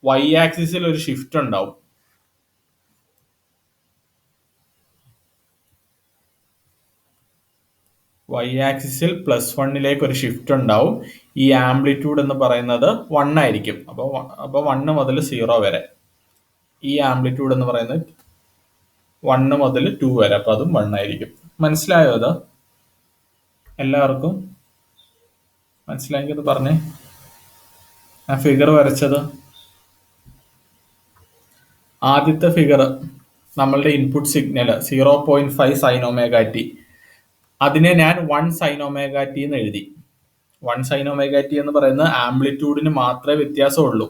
y ആക്സിസിൽ ഒരു ഷിഫ്റ്റ് ഉണ്ടാവും. y ആക്സിസിൽ +1 ഒരു ഷിഫ്റ്റ് ഉണ്ടാവും. ഈ ആംപ്ലിറ്റ്യൂഡ് എന്ന് പറയുന്നത് 1 ആയിരിക്കും. അപ്പോൾ 1 മുതൽ 0 വരെ. ഈ ആംപ്ലിറ്റ്യൂഡ് എന്ന് പറയുന്നത് 1 മുതൽ 2 വരെ. അപ്പൊ അതും 1 ആയിരിക്കും. മനസ്സിലായോ? അത് എല്ലാവർക്കും മനസ്സിലായെങ്കിൽ പറഞ്ഞേ. ആ ഫിഗർ വരച്ചത്, ആദ്യത്തെ ഫിഗർ നമ്മളുടെ input signal 0.5 sine omega T, അതിനെ ഞാൻ 1 സൈൻ ഒമേഗ ടി എന്ന് എഴുതി. 1 സൈൻ ഒമേഗ ടി എന്ന് പറയുന്നത് ആംപ്ലിറ്റ്യൂഡിന് മാത്രമേ വ്യത്യാസമുള്ളൂ.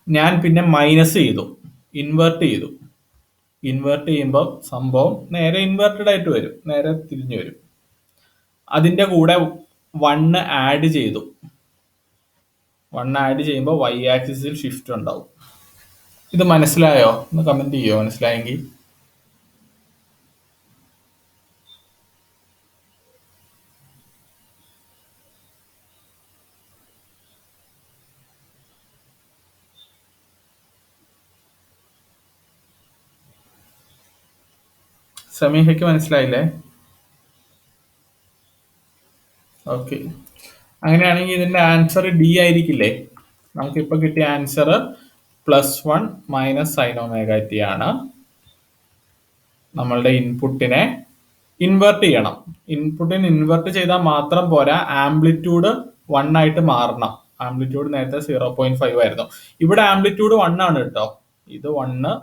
ഞാൻ പിന്നെ മൈനസ് ചെയ്തു, ഇൻവേർട്ട് ചെയ്തു. ഇൻവേർട്ട് ചെയ്യുമ്പോൾ സംഭവം നേരെ ഇൻവേർട്ടഡ് ആയിട്ട് വരും, നേരെ തിരിഞ്ഞു വരും. അതിന്റെ കൂടെ 1 ആഡ് ചെയ്തു. 1 ആഡ് ചെയ്യുമ്പോൾ y ആക്സിസിൽ ഷിഫ്റ്റ് ഉണ്ടാവും. ഇത് മനസ്സിലായോ? ഒന്ന് കമന്റ് ചെയ്യോ മനസ്സിലായെങ്കിൽ. സമീഹയ്ക്ക് മനസ്സിലായില്ലേ? ഓക്കെ. അങ്ങനെയാണെങ്കിൽ ഇതിന്റെ ആൻസർ ഡി ആയിരിക്കില്ലേ? നമുക്കിപ്പോ കിട്ടിയ answer +1 minus sine omega T ആണ്. നമ്മളുടെ ഇൻപുട്ടിനെ ഇൻവേർട്ട് ചെയ്യണം. ഇൻപുട്ടിന് ഇൻവേർട്ട് ചെയ്താൽ മാത്രം പോരാ, ആംപ്ലിറ്റ്യൂഡ് 1 ആയിട്ട് മാറണം. ആംപ്ലിറ്റ്യൂഡ് നേരത്തെ 0.5 ആയിരുന്നു. ഇവിടെ ആംപ്ലിറ്റ്യൂഡ് 1 ആണ് കേട്ടോ. ഇത് 1,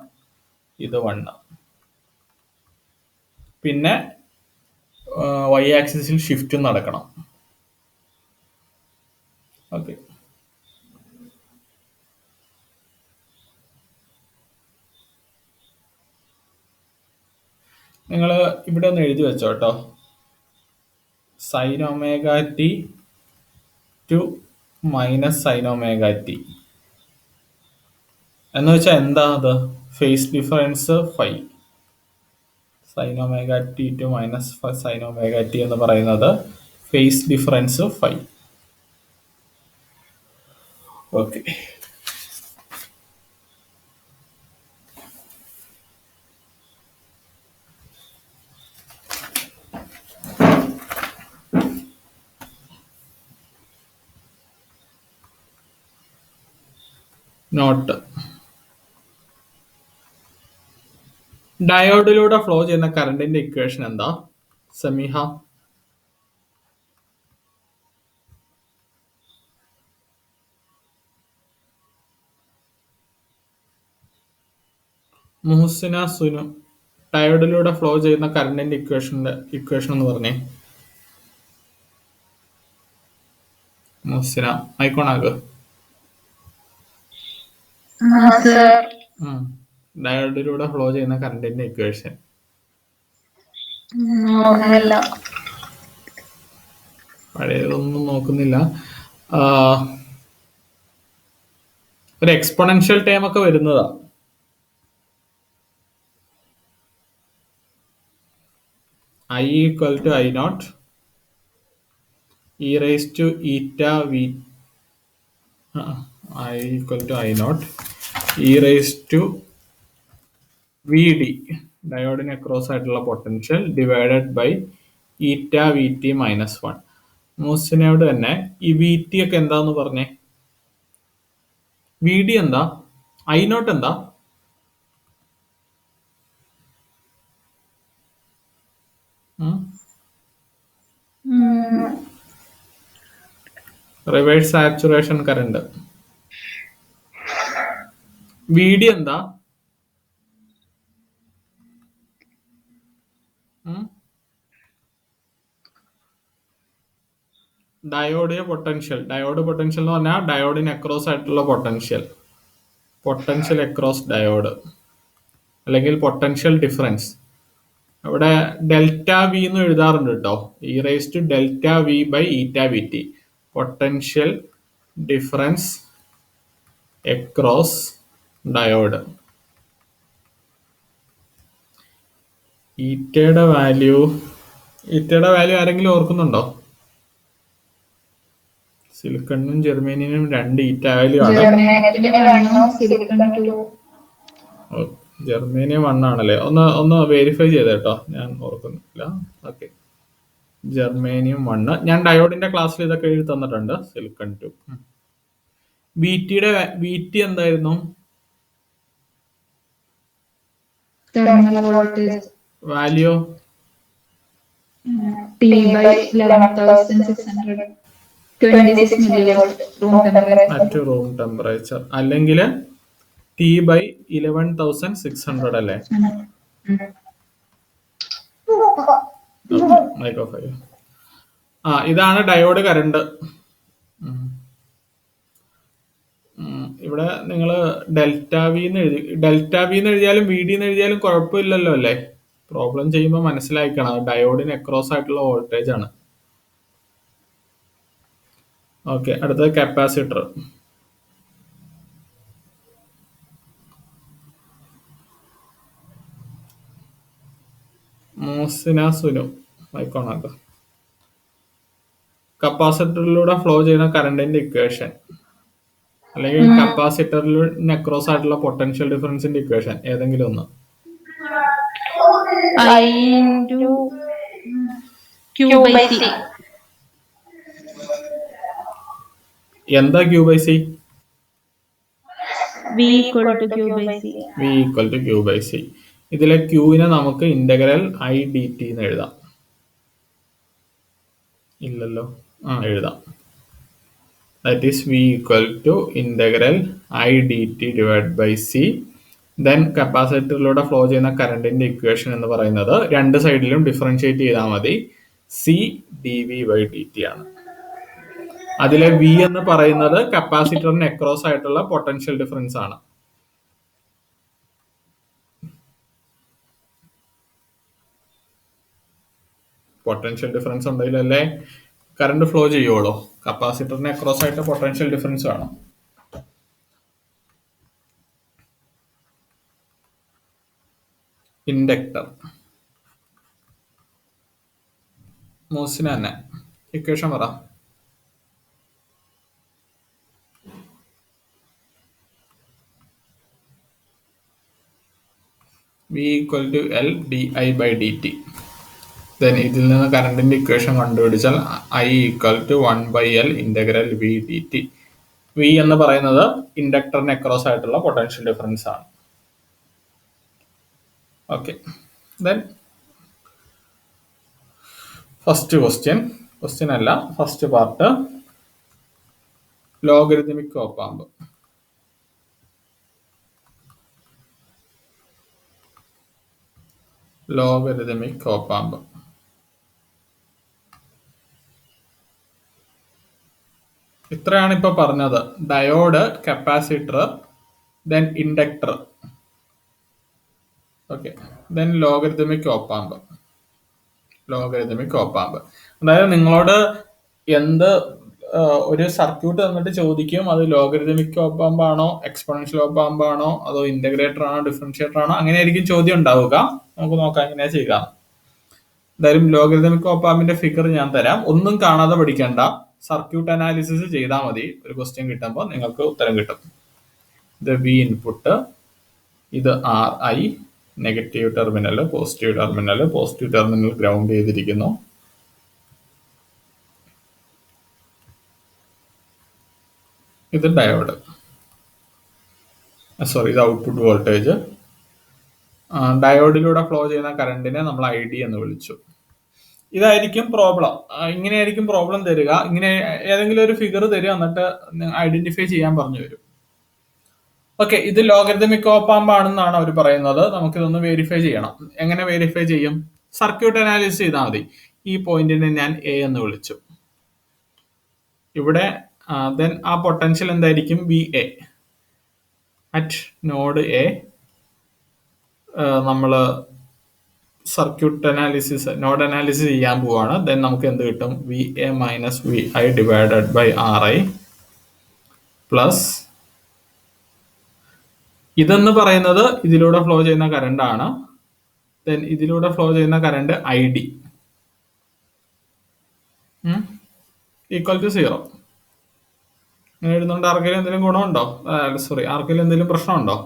ഇത് 1. പിന്നെ y ആക്സിസിൽ ഷിഫ്റ്റ് നടക്കണം. ഓക്കെ. നിങ്ങൾ ഇവിടെ ഒന്ന് എഴുതി വെച്ചോ കേട്ടോ. Sine omega T two minus sine omega T എന്ന് വെച്ചാൽ എന്താ അത്? Phase difference 5. Sine omega T two minus sine omega T എന്ന് പറയുന്നത് ഫേസ് ഡിഫറൻസ് 5. ഓക്കെ. നോട്ട്: ഡയോഡിലൂടെ ഫ്ലോ ചെയ്യുന്ന കറണ്ടിന്റെ ഇക്വേഷൻ എന്താ സമീഹ? മുഹസിന, സുനു, ഡയോഡിലൂടെ ഫ്ലോ ചെയ്യുന്ന കറണ്ടിന്റെ ഇക്വേഷൻ എന്ന് പറഞ്ഞേ. മുഹസിന ഐക്കോണാക്ക്. ഡയോഡിലൂടെ ഫ്ലോ ചെയ്യുന്ന കറണ്ടിന്റെ ഇക്വേഷൻ പഴയതൊന്നും നോക്കുന്നില്ല. ഒരു എക്സ്പോണൻഷ്യൽ ടേം ഒക്കെ വരുന്നതാ. I equal to I naught e raised to eta v. I equal to I naught e raised to vd, ഡയോഡിന് അക്രോസ് ആയിട്ടുള്ള potential, divided by eta vt minus 1. മൂസിനോട് തന്നെ ഈ വി ടി ഒക്കെ എന്താന്ന് പറഞ്ഞേ. വി ഡി എന്താ? ഐ നോട്ട് എന്താ? Reverse saturation current. V D എന്താ? Diode potential. ഡയോഡ് പൊട്ടൻഷ്യൽ എന്ന് പറഞ്ഞാൽ ഡയോഡിന് അക്രോസ് ആയിട്ടുള്ള പൊട്ടൻഷ്യൽ. പൊട്ടൻഷ്യൽ അക്രോസ് ഡയോഡ് അല്ലെങ്കിൽ പൊട്ടൻഷ്യൽ ഡിഫറൻസ്. അവിടെ ഡെൽറ്റ വി എന്ന് എഴുതാറുണ്ട് കേട്ടോ. E raise to delta V by eta V T. Potential difference across diode. ഈറ്റയുടെ value ആരെങ്കിലും ഓർക്കുന്നുണ്ടോ? സിലിക്കണിനും ജെർമേനിയനും 2 ഈറ്റ വാല്യൂ ആണ്. ജെർമേനിയം 1 ആണല്ലേ? ഒന്ന് വെരിഫൈ ചെയ്തേട്ടോ, ഞാൻ ഓർക്കുന്നില്ല. Okay, germanium 1. ഞാൻ ഡയോഡിന്റെ ക്ലാസ്സിൽ ഇതൊക്കെ എഴുതി തന്നിട്ടുണ്ട്. സിലിക്കൺ 2. VT എന്തായിരുന്നു? Value T by 11,600. 26 millivolt room temperature. At room temperature അല്ലെങ്കിൽ T/11,600 അല്ലേ? ഇതാണ് ഡയോഡ് കറണ്ട്. ഇവിടെ നിങ്ങൾ ഡെൽറ്റ വി എന്ന് എഴുതിയാലും VD എന്ന് എഴുതിയാലും കുഴപ്പമില്ലല്ലോ അല്ലേ? പ്രോബ്ലം ചെയ്യുമ്പോൾ മനസ്സിലാക്കണം, ഡയോഡിന് അക്രോസ് ആയിട്ടുള്ള വോൾട്ടേജ് ആണ്. ഓക്കെ, അടുത്തത് കപ്പാസിറ്റർ. സുനു മൈക്കോണാട്ടോ. കപ്പാസിറ്ററിലൂടെ ഫ്ലോ ചെയ്യുന്ന കറണ്ടിന്റെ ഇക്വേഷൻ അല്ലെങ്കിൽ കപ്പാസിറ്ററിന് അക്രോസ് ആയിട്ടുള്ള പൊട്ടൻഷ്യൽ ഡിഫറൻസിന്റെ ഇക്വേഷൻ ഏതെങ്കിലും ഒന്ന്. I into Q by C. എന്താ Q/C? V equal to Q by C. V equal to Q/C. ഇതിലെ Qനെ നമുക്ക് ഇന്റഗ്രൽ I dt എന്ന് എഴുതാം. ഇല്ലല്ലോ, എഴുതാം. That is V equal to integral I dt divided by C. Then കപ്പാസിറ്ററിലൂടെ flow ചെയ്യുന്ന കറണ്ടിന്റെ ഇക്വേഷൻ എന്ന് പറയുന്നത് രണ്ട് സൈഡിലും ഡിഫറൻഷിയേറ്റ് ചെയ്താൽ മതി. C dV/dt ആണ്. അതിലെ V എന്ന് പറയുന്നത് കപ്പാസിറ്ററിന് അക്രോസ് ആയിട്ടുള്ള പൊട്ടൻഷ്യൽ ഡിഫറൻസ് ആണ്. പൊട്ടൻഷ്യൽ ഡിഫറൻസ് ഉണ്ടെങ്കിലല്ലേ കറണ്ട് ഫ്ലോ ചെയ്യുള്ളൂ. കപ്പാസിറ്ററിന് അക്രോസ് ആയിട്ട് പൊട്ടൻഷ്യൽ ഡിഫറൻസ് വേണം. ഇൻഡക്ടർ മൂസിന് തന്നെ ഇക്വേഷൻ പറ. V equal to L di/dt. Then ഇതിൽ നിന്ന് കറണ്ടിന്റെ ഇക്വേഷൻ കണ്ടുപിടിച്ചാൽ I equal to 1/L integral V dt. V എന്ന് പറയുന്നത് ഇൻഡക്ടറിന് അക്രോസ് ആയിട്ടുള്ള പൊട്ടൻഷ്യൽ ഡിഫറൻസ് ആണ്. Okay, then first part logarithmic op amp. ഇത്രയാണ് ഇപ്പൊ പറഞ്ഞത്. Diode, capacitor, then inductor. Okay, then logarithmic op amp. അതായത് നിങ്ങളോട് ഒരു സർക്യൂട്ട് തന്നിട്ട് ചോദിക്കും, അത് ലോഗരിതമിക് ഓപ്പാമ്പ് ആണോ, എക്സ്പോണൻഷ്യൽ ഓപ്പാമ്പ് ആണോ, അതോ ഇന്റഗ്രേറ്റർ ആണോ, ഡിഫറൻഷിയേറ്റർ ആണോ, അങ്ങനെയായിരിക്കും ചോദ്യം ഉണ്ടാവുക. നമുക്ക് നോക്കാം എങ്ങനെയാ ചെയ്യുക. എന്തായാലും ലോഗരിതമിക് ഓപ്പാമ്പിന്റെ ഫിഗർ ഞാൻ തരാം. ഒന്നും കാണാതെ പഠിക്കേണ്ട, സർക്യൂട്ട് അനാലിസിസ് ചെയ്താൽ മതി. ഒരു ക്വസ്റ്റ്യൻ കിട്ടുമ്പോൾ നിങ്ങൾക്ക് ഉത്തരം കിട്ടും. ഇത് V ഇൻപുട്ട്, ഇത് RI, negative terminal, positive terminal ground ചെയ്തിരിക്കുന്നു. ഇത് ഡയോഡ്, ഇത് ഔട്ട്പുട്ട് വോൾട്ടേജ്. ഡയോഡിലൂടെ ഫ്ലോ ചെയ്യുന്ന കറണ്ടിനെ നമ്മൾ ID എന്ന് വിളിച്ചു. ഇതായിരിക്കും പ്രോബ്ലം. ഇങ്ങനെയായിരിക്കും പ്രോബ്ലം തരിക. ഇങ്ങനെ ഏതെങ്കിലും ഒരു ഫിഗർ തരിക, എന്നിട്ട് ഐഡന്റിഫൈ ചെയ്യാൻ പറഞ്ഞു തരും. ഓക്കെ, ഇത് ലോഗരിതമിക് ഓപ്പാമ്പ് ആണെന്നാണ് അവർ പറയുന്നത്. നമുക്കിതൊന്ന് വെരിഫൈ ചെയ്യണം. എങ്ങനെ വെരിഫൈ ചെയ്യും? സർക്യൂട്ട് അനാലിസിസ് ചെയ്താൽ മതി. ഈ പോയിന്റിനെ ഞാൻ A എന്ന് വിളിച്ചു. ഇവിടെ ദെൻ ആ പൊട്ടൻഷ്യൽ എന്തായിരിക്കും? VA. അറ്റ് നോഡ് A നമ്മള് നോഡ് അനാലിസിസ് ചെയ്യാൻ പോവാണ്. ദെൻ നമുക്ക് എന്ത് കിട്ടും? VA - VI divided by RI plus ഇതെന്ന് പറയുന്നത് ഇതിലൂടെ ഫ്ലോ ചെയ്യുന്ന കറണ്ട് ആണ്. ദെൻ ഇതിലൂടെ ഫ്ലോ ചെയ്യുന്ന കറണ്ട് ID ഈക്വൽ ടു 0. ഇങ്ങനെ എഴുതുന്നുണ്ട്. ആർക്കെങ്കിലും എന്തെങ്കിലും ഗുണമുണ്ടോ? സോറി, ആർക്കെങ്കിലും എന്തെങ്കിലും പ്രശ്നമുണ്ടോ?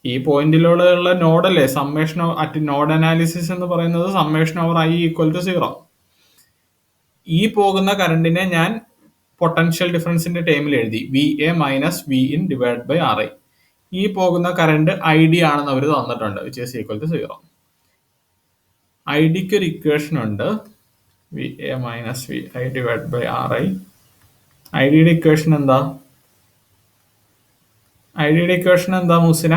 ഈ പോയിന്റിലുള്ള നോഡല്ലേ സമ്മേഷൻ അറ്റ് നോഡ് അനാലിസിസ് എന്ന് പറയുന്നത് summation over I equal to 0. ഈ പോകുന്ന കറണ്ടിനെ ഞാൻ പൊട്ടൻഷ്യൽ ഡിഫറൻസിന്റെ ടേമിൽ എഴുതി VA minus VIN divide by RI. ഈ പോകുന്ന കറണ്ട് ID ആണെന്ന് അവർ തന്നിട്ടുണ്ട്, വിച്ച് ഈസ് ഈക്വൽ ടു 0. IDക്ക് ഒരു ഇക്വേഷൻ ഉണ്ട്, VA minus VI divide by RI. ഐഡിയുടെ ഇക്വേഷൻ എന്താ? ഐഡിയുടെ ഇക്വേഷൻ എന്താ മൂസിന?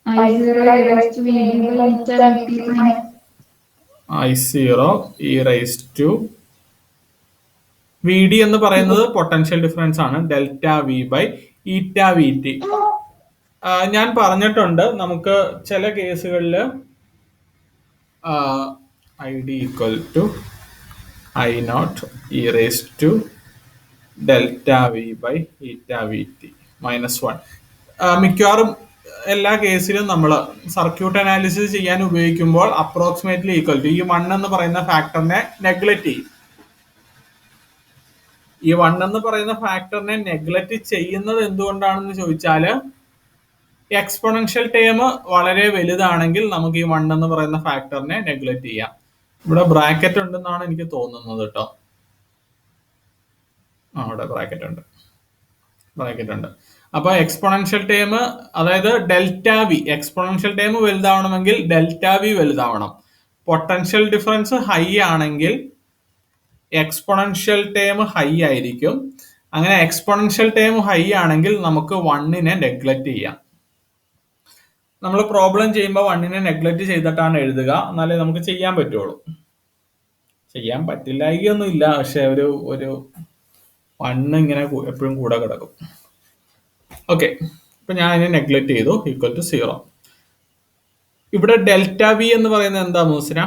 I0 raised to VD by eta VT minus I0 e raise to VD എന്ന് പറയുന്നത് പൊട്ടൻഷ്യൽ ഡിഫറൻസ് ആണ്, delta V by eta VT. ഞാൻ പറഞ്ഞിട്ടുണ്ട് നമുക്ക് ചില കേസുകളിൽ ID equal to I0 e raise to delta V by eta VT minus 1. മിക്കവാറും എല്ലാ കേസിലും നമ്മൾ സർക്യൂട്ട് അനാലിസിസ് ചെയ്യാൻ ഉപയോഗിക്കുമ്പോൾ അപ്രോക്സിമേറ്റ്ലി ഈക്വൽ ടു ഈ 1 എന്ന് പറയുന്ന ഫാക്ടറിനെ നെഗ്ലക്ട് ചെയ്യും. ഈ 1 എന്ന് പറയുന്ന ഫാക്ടറിനെ നെഗ്ലക്ട് ചെയ്യുന്നത് എന്തുകൊണ്ടാണെന്ന് ചോദിച്ചാല് എക്സ്പോണൻഷ്യൽ ടേം വളരെ വലുതാണെങ്കിൽ നമുക്ക് ഈ 1 എന്ന് പറയുന്ന ഫാക്ടറിനെ നെഗ്ലക്ട് ചെയ്യാം. ഇവിടെ ബ്രാക്കറ്റ് ഉണ്ടെന്നാണ് എനിക്ക് തോന്നുന്നത് കേട്ടോ. ഇവിടെ ബ്രാക്കറ്റ് ഉണ്ട്. അപ്പൊ എക്സ്പോണൻഷ്യൽ ടേം, അതായത് ഡെൽറ്റ V, എക്സ്പോണൻഷ്യൽ ടേം വലുതാവണമെങ്കിൽ ഡെൽറ്റ V വലുതാവണം. പൊട്ടൻഷ്യൽ ഡിഫറൻസ് ഹൈ ആണെങ്കിൽ എക്സ്പോണൻഷ്യൽ ടേം ഹൈ ആയിരിക്കും. അങ്ങനെ എക്സ്പോണൻഷ്യൽ ടേം ഹൈ ആണെങ്കിൽ നമുക്ക് 1നെ നെഗ്ലക്ട് ചെയ്യാം. നമ്മൾ പ്രോബ്ലം ചെയ്യുമ്പോൾ 1നെ നെഗ്ലക്ട് ചെയ്തിട്ടാണ് എഴുതുക, എന്നാലേ നമുക്ക് ചെയ്യാൻ പറ്റുള്ളൂ. ചെയ്യാൻ പറ്റില്ലായൊന്നും ഇല്ല, പക്ഷെ ഒരു 1 ഇങ്ങനെ എപ്പോഴും കൂടെ കിടക്കും. ഓക്കെ, ഇപ്പൊ ഞാൻ അതിനെ നെഗ്ലക്ട് ചെയ്തു, ഈക്വൽ ടു 0. ഇവിടെ ഡെൽറ്റ V എന്ന് പറയുന്നത് എന്താ Musina?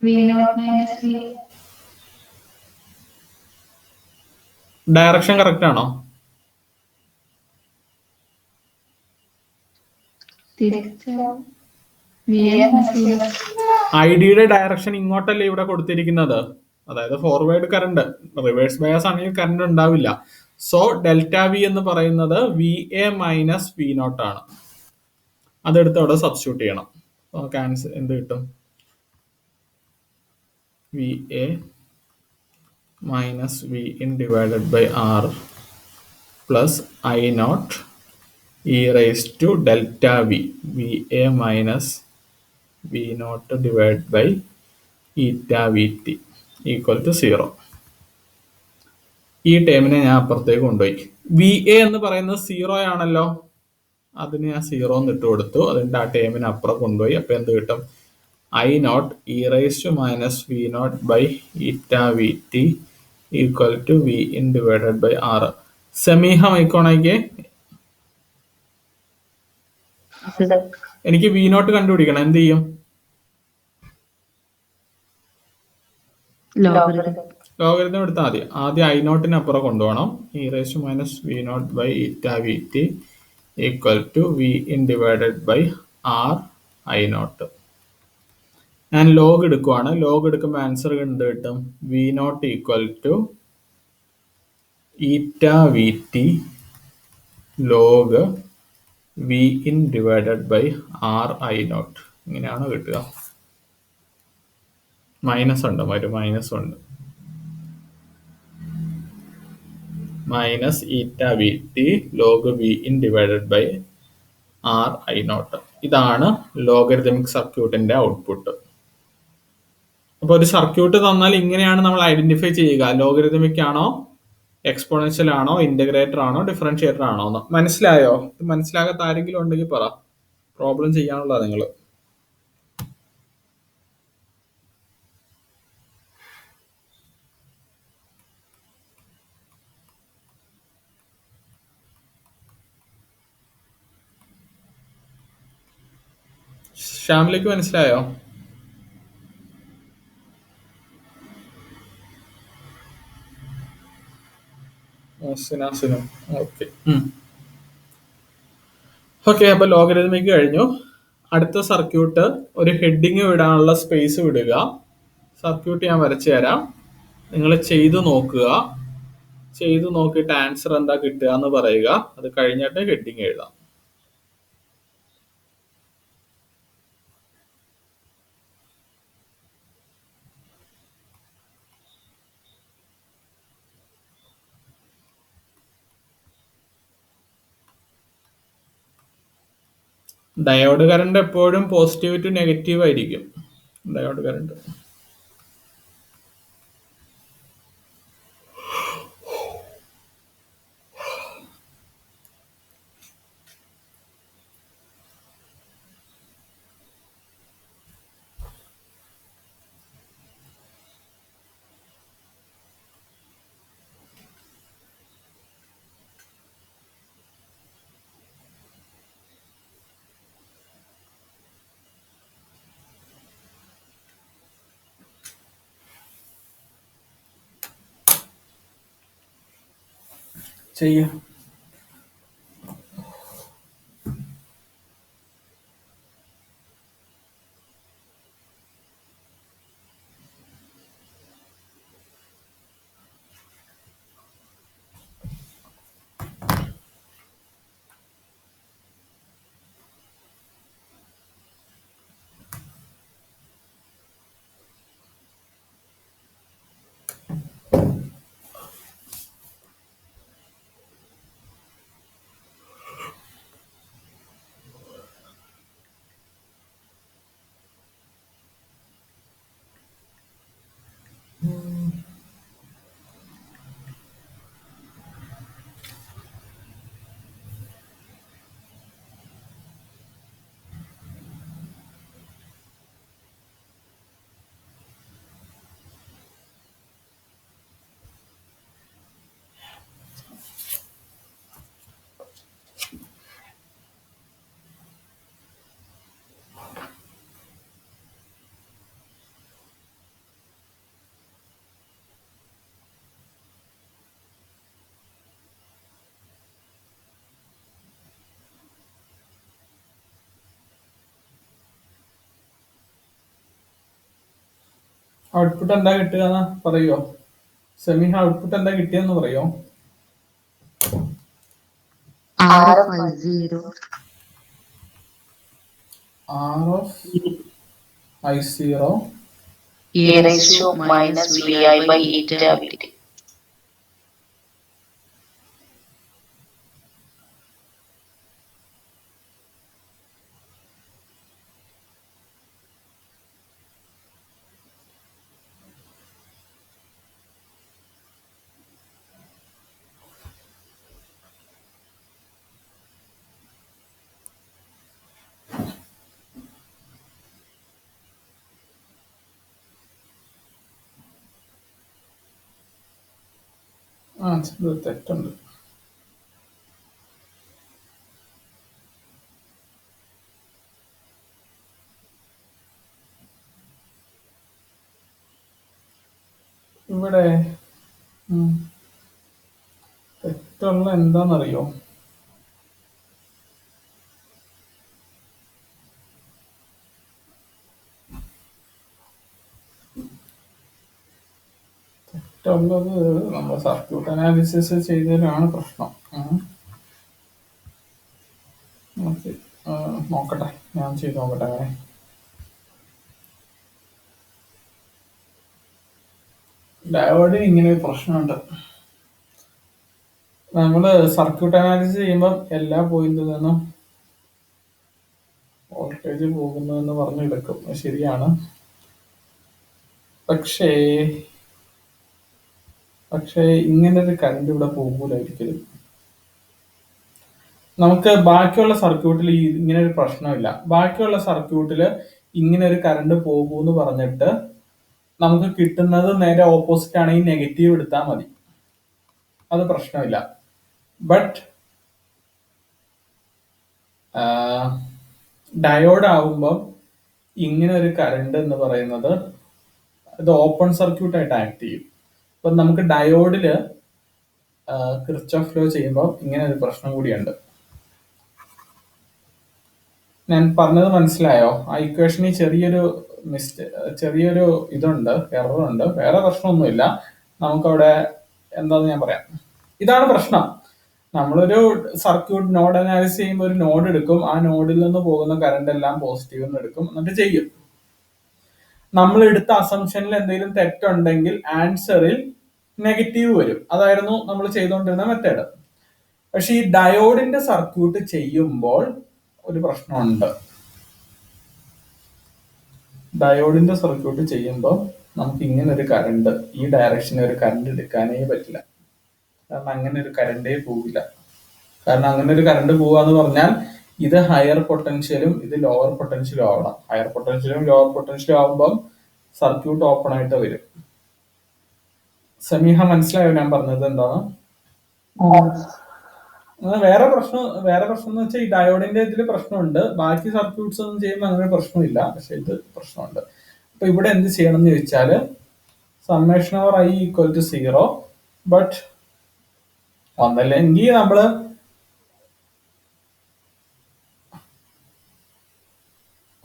V0 minus V. Direction correct ആണോ? ഐഡിയുടെ ഡയറക്ഷൻ ഇങ്ങോട്ടല്ലേ ഇവിടെ കൊടുത്തിരിക്കുന്നത്, അതായത് ഫോർവേഡ് കറണ്ട്. റിവേഴ്സ് ബയാസ് ആണെങ്കിൽ കറണ്ട് ഉണ്ടാവില്ല. സോ ഡെൽറ്റ V എന്ന് പറയുന്നത് VA മൈനസ് V0 ആണ്. അതെടുത്ത് അവിടെ സബ്സ്റ്റിറ്റ്യൂട്ട് ചെയ്യണം. ക്യാൻസൽ എന്ത് കിട്ടും? VA minus VIN divided by R plus I0 e raise to delta V, VA minus V0 divide by eta VT equal to 0. ഈ ടേമിനെ ഞാൻ അപ്പുറത്തേക്ക് കൊണ്ടുപോയി. VA എന്ന് പറയുന്നത് 0 ആണല്ലോ, അതിന് ഞാൻ 0 എന്ന് ഇട്ട് കൊടുത്തു. അതിന്റെ ആ ടേമിന് അപ്പുറം കൊണ്ടുപോയി. അപ്പൊ എന്ത് കിട്ടും? I0 e raise to minus V0 by eta VT equal to VIN divided by R. Sameeha മൈക്കോണയ്ക്ക് എനിക്ക് V0 കണ്ടുപിടിക്കണം, എന്ത് ചെയ്യും? ലോഗരിതം എടുത്താൽ മതി. ആദ്യം I0 അപ്പുറം കൊണ്ടുപോകണം. e raise to minus V0 by eta VT equal to VIN divided by R I0. ഞാൻ ലോഗ് എടുക്കുവാണ്. ലോഗ് എടുക്കുമ്പോൾ ആൻസർ എന്ത് കിട്ടും? V0 equal to eta VT log VIN divided by R I0. ഇങ്ങനെയാണ് കിട്ടുക. മൈനസ് ഉണ്ട്, മൈനസ് ഉണ്ട്. Minus eta VT log VIN divided by R I0. ഇതാണ് ലോഗരിതമിക് സർക്യൂട്ടിന്റെ ഔട്ട്പുട്ട്. അപ്പൊ ഒരു സർക്യൂട്ട് തന്നാൽ ഇങ്ങനെയാണ് നമ്മൾ ഐഡന്റിഫൈ ചെയ്യുക. ലോഗരിതമിക് ആണോ, എക്സ്പോണൻഷ്യൽ ആണോ, ഇന്റഗ്രേറ്റർ ആണോ, ഡിഫറൻഷിയേറ്റർ ആണോ എന്ന്. മനസ്സിലായോ? മനസ്സിലാകാത്ത ആരെങ്കിലും ഉണ്ടെങ്കിൽ പറ, പ്രോബ്ലം ചെയ്യാനുള്ള നിങ്ങൾ. ശ്യാമിലേക്ക് മനസ്സിലായോ? സിനാസിനും ഓക്കെ. ഓക്കെ, അപ്പൊ ലോഗരിതമിക് കഴിഞ്ഞു. അടുത്ത സർക്യൂട്ട് ഒരു ഹെഡിങ് വിടാനുള്ള സ്പേസ് വിടുക. സർക്യൂട്ട് ഞാൻ വരച്ചു തരാം, നിങ്ങൾ ചെയ്തു നോക്കുക. ചെയ്തു നോക്കിയിട്ട് ആൻസർ എന്താ കിട്ടുക എന്ന് പറയുക. അത് കഴിഞ്ഞിട്ട് ഹെഡിങ് എഴുതാം. ഡയോഡ് കറണ്ട് എപ്പോഴും പോസിറ്റീവ് ടു നെഗറ്റീവ് ആയിരിക്കും. ഡയോഡ് കറണ്ട് ചെയ്യാം. ഔട്ട്പുട്ട് എന്താ കിട്ടുക പറയോ? സെമി ഔട്ട്പുട്ട് എന്താ കിട്ടിയെന്ന് പറയോ? R of I0 R of I0 e raised to minus VI by eta VT. തെറ്റുണ്ട്. ഇവിടെ തെറ്റുള്ള എന്താണെന്നറിയോ? തെറ്റുള്ളത് നമ്മൾ സർക്യൂട്ട് അനാലിസിസ് ചെയ്തതിലാണ് പ്രശ്നം. നോക്കട്ടെ, ഞാൻ ചെയ്ത് നോക്കട്ടെ. അങ്ങനെ ഡയോഡിന് ഇങ്ങനെ ഒരു പ്രശ്നമുണ്ട്. നമ്മൾ സർക്യൂട്ട് അനാലിസിസ് ചെയ്യുമ്പോൾ എല്ലാ പോയിന്റിൽ നിന്നും വോൾട്ടേജ് പോകുന്നതെന്ന് പറഞ്ഞെടുക്കും, ശരിയാണ്. പക്ഷേ ഇങ്ങനൊരു കറണ്ട് ഇവിടെ പോകൂല ഒരിക്കലും. നമുക്ക് ബാക്കിയുള്ള സർക്യൂട്ടിൽ ഇങ്ങനെ ഒരു പ്രശ്നമില്ല. ബാക്കിയുള്ള സർക്യൂട്ടിൽ ഇങ്ങനെ ഒരു കറണ്ട് പോകൂന്ന് പറഞ്ഞിട്ട് നമുക്ക് കിട്ടുന്നത് നേരെ ഓപ്പോസിറ്റ് ആണെങ്കിൽ നെഗറ്റീവ് എടുത്താൽ മതി, അത് പ്രശ്നമില്ല. ബട്ട് ഡയോഡ് ആവുമ്പം ഇങ്ങനെ ഒരു കറണ്ട് എന്ന് പറയുന്നത് ഇത് ഓപ്പൺ സർക്യൂട്ട് ആയിട്ട് ആക്ട് ചെയ്യും. അപ്പൊ നമുക്ക് ഡയോഡില് കിർച്ചോഫ് ലോ ചെയ്യുമ്പോൾ ഇങ്ങനെ ഒരു പ്രശ്നം കൂടിയുണ്ട്. ഞാൻ പറഞ്ഞത് മനസ്സിലായോ? ആ ഇക്വേഷനിൽ ചെറിയൊരു ഇതുണ്ട്, എററുണ്ട്. വേറെ പ്രശ്നമൊന്നുമില്ല. നമുക്കവിടെ എന്താന്ന് ഞാൻ പറയാം. ഇതാണ് പ്രശ്നം. നമ്മളൊരു സർക്യൂട്ട് നോഡ് അനാലിസിസ് ചെയ്യുമ്പോൾ ഒരു നോഡ് എടുക്കും, ആ നോഡിൽ നിന്ന് പോകുന്ന കറണ്ട് എല്ലാം പോസിറ്റീവ് എന്ന് എടുക്കും, എന്നിട്ട് ചെയ്യും. നമ്മൾ എടുത്ത അസംഷനിൽ എന്തെങ്കിലും തെറ്റുണ്ടെങ്കിൽ ആൻസറിൽ നെഗറ്റീവ് വരും. അതായിരുന്നു നമ്മൾ ചെയ്തുകൊണ്ടിരുന്ന മെത്തേഡ്. പക്ഷെ ഈ ഡയോഡിന്റെ സർക്യൂട്ട് ചെയ്യുമ്പോൾ ഒരു പ്രശ്നമുണ്ട്. ഡയോഡിന്റെ സർക്യൂട്ട് ചെയ്യുമ്പോൾ നമുക്ക് ഇങ്ങനെ ഒരു കറണ്ട്, ഈ ഡയറക്ഷനിൽ ഒരു കറണ്ട് എടുക്കാനേ പറ്റില്ല. കാരണം അങ്ങനെ ഒരു കറണ്ടേ പോവില്ല. കാരണം അങ്ങനെ ഒരു കറണ്ട് പോവാന്ന് പറഞ്ഞാൽ ഇത് ഹയർ പൊട്ടൻഷ്യലും ഇത് ലോവർ പൊട്ടൻഷ്യലും ആവണം. ഹയർ പൊട്ടൻഷ്യലും ലോവർ പൊട്ടൻഷ്യലും ആവുമ്പം സർക്യൂട്ട് ഓപ്പൺ ആയിട്ട് വരും. സമീഹ മനസ്സിലായോ ഞാൻ പറഞ്ഞത് എന്താണ്? വേറെ പ്രശ്നം എന്ന് വെച്ചാൽ ഈ ഡയോഡിന്റെ ഇതിൽ പ്രശ്നമുണ്ട്. ബാക്കി സർക്യൂട്ട്സ് ഒന്നും ചെയ്യുമ്പോൾ അങ്ങനെ പ്രശ്നമില്ല, പക്ഷെ ഇത് പ്രശ്നമുണ്ട്. അപ്പൊ ഇവിടെ എന്ത് ചെയ്യണം എന്ന് ചോദിച്ചാല് summation over I equal to 0. But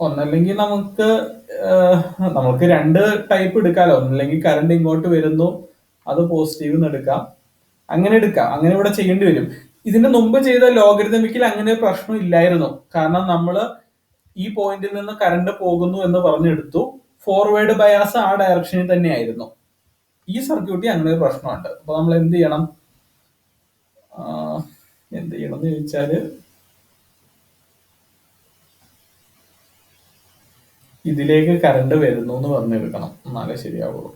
ഒന്നല്ലെങ്കിൽ നമുക്ക് രണ്ട് ടൈപ്പ് എടുക്കാമല്ലോ. ഒന്നല്ലെങ്കിൽ കറണ്ട് ഇങ്ങോട്ട് വരുന്നു, അത് പോസിറ്റീവ് എടുക്കാം, അങ്ങനെ ഇവിടെ ചെയ്യേണ്ടി വരും. ഇതിന് മുമ്പ് ചെയ്ത ലോഗരിതമിക്കിൽ അങ്ങനെ ഒരു പ്രശ്നം ഇല്ലായിരുന്നു. കാരണം നമ്മൾ ഈ പോയിന്റിൽ നിന്ന് കറണ്ട് പോകുന്നു എന്ന് പറഞ്ഞെടുത്തു, ഫോർവേഡ് ബയാസ് ആ ഡയറക്ഷനിൽ തന്നെയായിരുന്നു. ഈ സർക്യൂട്ടിൽ അങ്ങനെ ഒരു പ്രശ്നമുണ്ട്. അപ്പൊ നമ്മൾ എന്ത് ചെയ്യണം എന്ന് ചോദിച്ചാല് ഇതിലേക്ക് കറണ്ട് വരുന്നു എന്ന് പറഞ്ഞെടുക്കണം, എന്നാലേ ശരിയാവുള്ളൂ.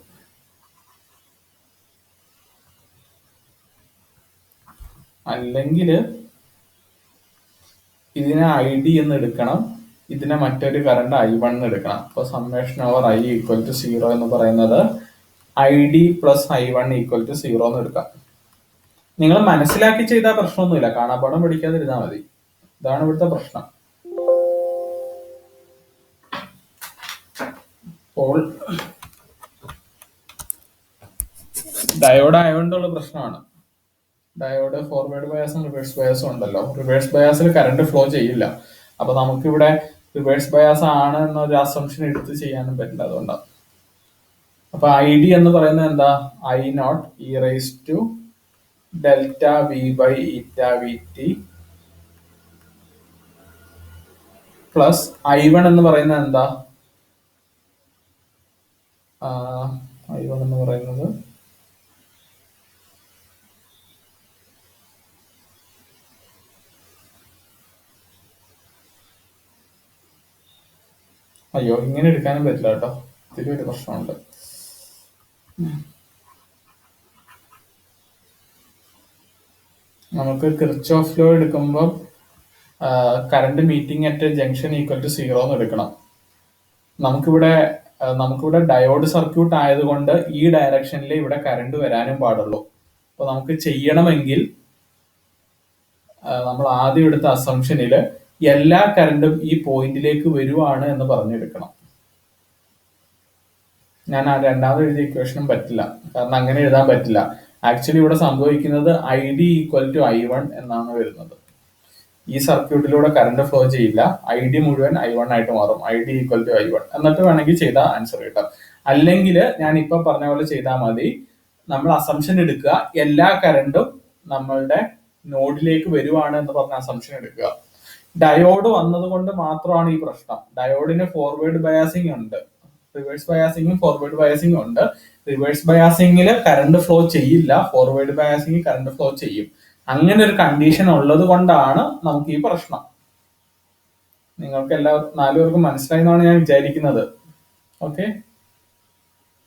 അല്ലെങ്കിൽ ഇതിനെ ID എന്ന് എടുക്കണം, ഇതിനെ മറ്റൊരു കറണ്ട് I1 എന്ന് എടുക്കണം. അപ്പൊ summation over I equal to 0 എന്ന് പറയുന്നത് ID plus I1 equal to 0 എന്ന് എടുക്കാം. നിങ്ങൾ മനസ്സിലാക്കി ചെയ്താൽ പ്രശ്നമൊന്നുമില്ല, കാണാപ്പാടം പഠിക്കാതിരുന്നാൽ മതി. ഇതാണ് ഇവിടുത്തെ പ്രശ്നം. അപ്പോൾ ഡയോഡ് ആയതുകൊണ്ടുള്ള പ്രശ്നമാണ്. ഡയോഡ് ഫോർവേഡ് ബയാസും റിവേഴ്സ് ബയാസും ഉണ്ടല്ലോ. റിവേഴ്സ് ബയാസിൽ കറണ്ട് ഫ്ലോ ചെയ്യില്ല. അപ്പൊ നമുക്കിവിടെ റിവേഴ്സ് ബയാസ് ആണ് എന്നൊരു അസംഷൻ എടുത്ത് ചെയ്യാനും പറ്റില്ല. അതുകൊണ്ടാണ്. അപ്പൊ ID എന്ന് പറയുന്നത് എന്താ? I0 e raise to delta V by eta VT plus I1 എന്ന് പറയുന്നത് എന്താ? I1 എന്ന് പറയുന്നത് അയ്യോ, ഇങ്ങനെ എടുക്കാനും പറ്റില്ല കേട്ടോ. ഇതിലൊരു പ്രശ്നമുണ്ട്. നമുക്ക് കിർച്ചോഫ് ലോ എടുക്കുമ്പോൾ current meeting at junction equal to 0 എന്ന് എടുക്കണം. നമുക്കിവിടെ ഡയോഡ് സർക്യൂട്ട് ആയതുകൊണ്ട് ഈ ഡയറക്ഷനിൽ ഇവിടെ കറണ്ട് വരാനും പാടുള്ളൂ. അപ്പൊ നമുക്ക് ചെയ്യണമെങ്കിൽ നമ്മൾ ആദ്യം എടുത്ത അസംഷനിൽ എല്ലാ കറണ്ടും ഈ പോയിന്റിലേക്ക് വരുവാണ് എന്ന് പറഞ്ഞെടുക്കണം. ഞാൻ ആ രണ്ടാമത് എഴുതിയ ഇക്വേഷനും പറ്റില്ല, കാരണം അങ്ങനെ എഴുതാൻ പറ്റില്ല. ആക്ച്വലി ഇവിടെ സംഭവിക്കുന്നത് ID ഈക്വൽ ടു I1 എന്നാണ് വരുന്നത്. ഈ സർക്യൂട്ടിലൂടെ കറണ്ട് ഫ്ലോ ചെയ്യില്ല, ID മുഴുവൻ I1 ആയിട്ട് മാറും. ID ഈക്വൽ ടു I1 എന്നിട്ട് വേണമെങ്കിൽ ചെയ്താൽ ആൻസർ കിട്ടാം. അല്ലെങ്കിൽ ഞാൻ ഇപ്പൊ പറഞ്ഞ പോലെ ചെയ്താൽ മതി. നമ്മൾ അസംഷൻ എടുക്കുക, എല്ലാ കറണ്ടും നമ്മളുടെ നോഡിലേക്ക് വരുവാണ് എന്ന് പറഞ്ഞ അസംഷൻ എടുക്കുക. ഡയോഡ് വന്നത് കൊണ്ട് മാത്രമാണ് ഈ പ്രശ്നം. ഡയോഡിന് ഫോർവേഡ് ബയാസിംഗ് ഉണ്ട്, റിവേഴ്സ് ബയാസിംഗും ഫോർവേഡ് ബയാസിംഗും ഉണ്ട്. റിവേഴ്സ് ബയാസിംഗിൽ കറണ്ട് ഫ്ലോ ചെയ്യില്ല, ഫോർവേഡ് ബയാസിംഗിൽ കറണ്ട് ഫ്ലോ ചെയ്യും. അങ്ങനെ ഒരു കണ്ടീഷൻ ഉള്ളത് കൊണ്ടാണ് നമുക്ക് ഈ പ്രശ്നം. നിങ്ങൾക്ക് നാലു പേർക്കും മനസ്സിലായി എന്നാണ് ഞാൻ വിചാരിക്കുന്നത്. ഓക്കെ,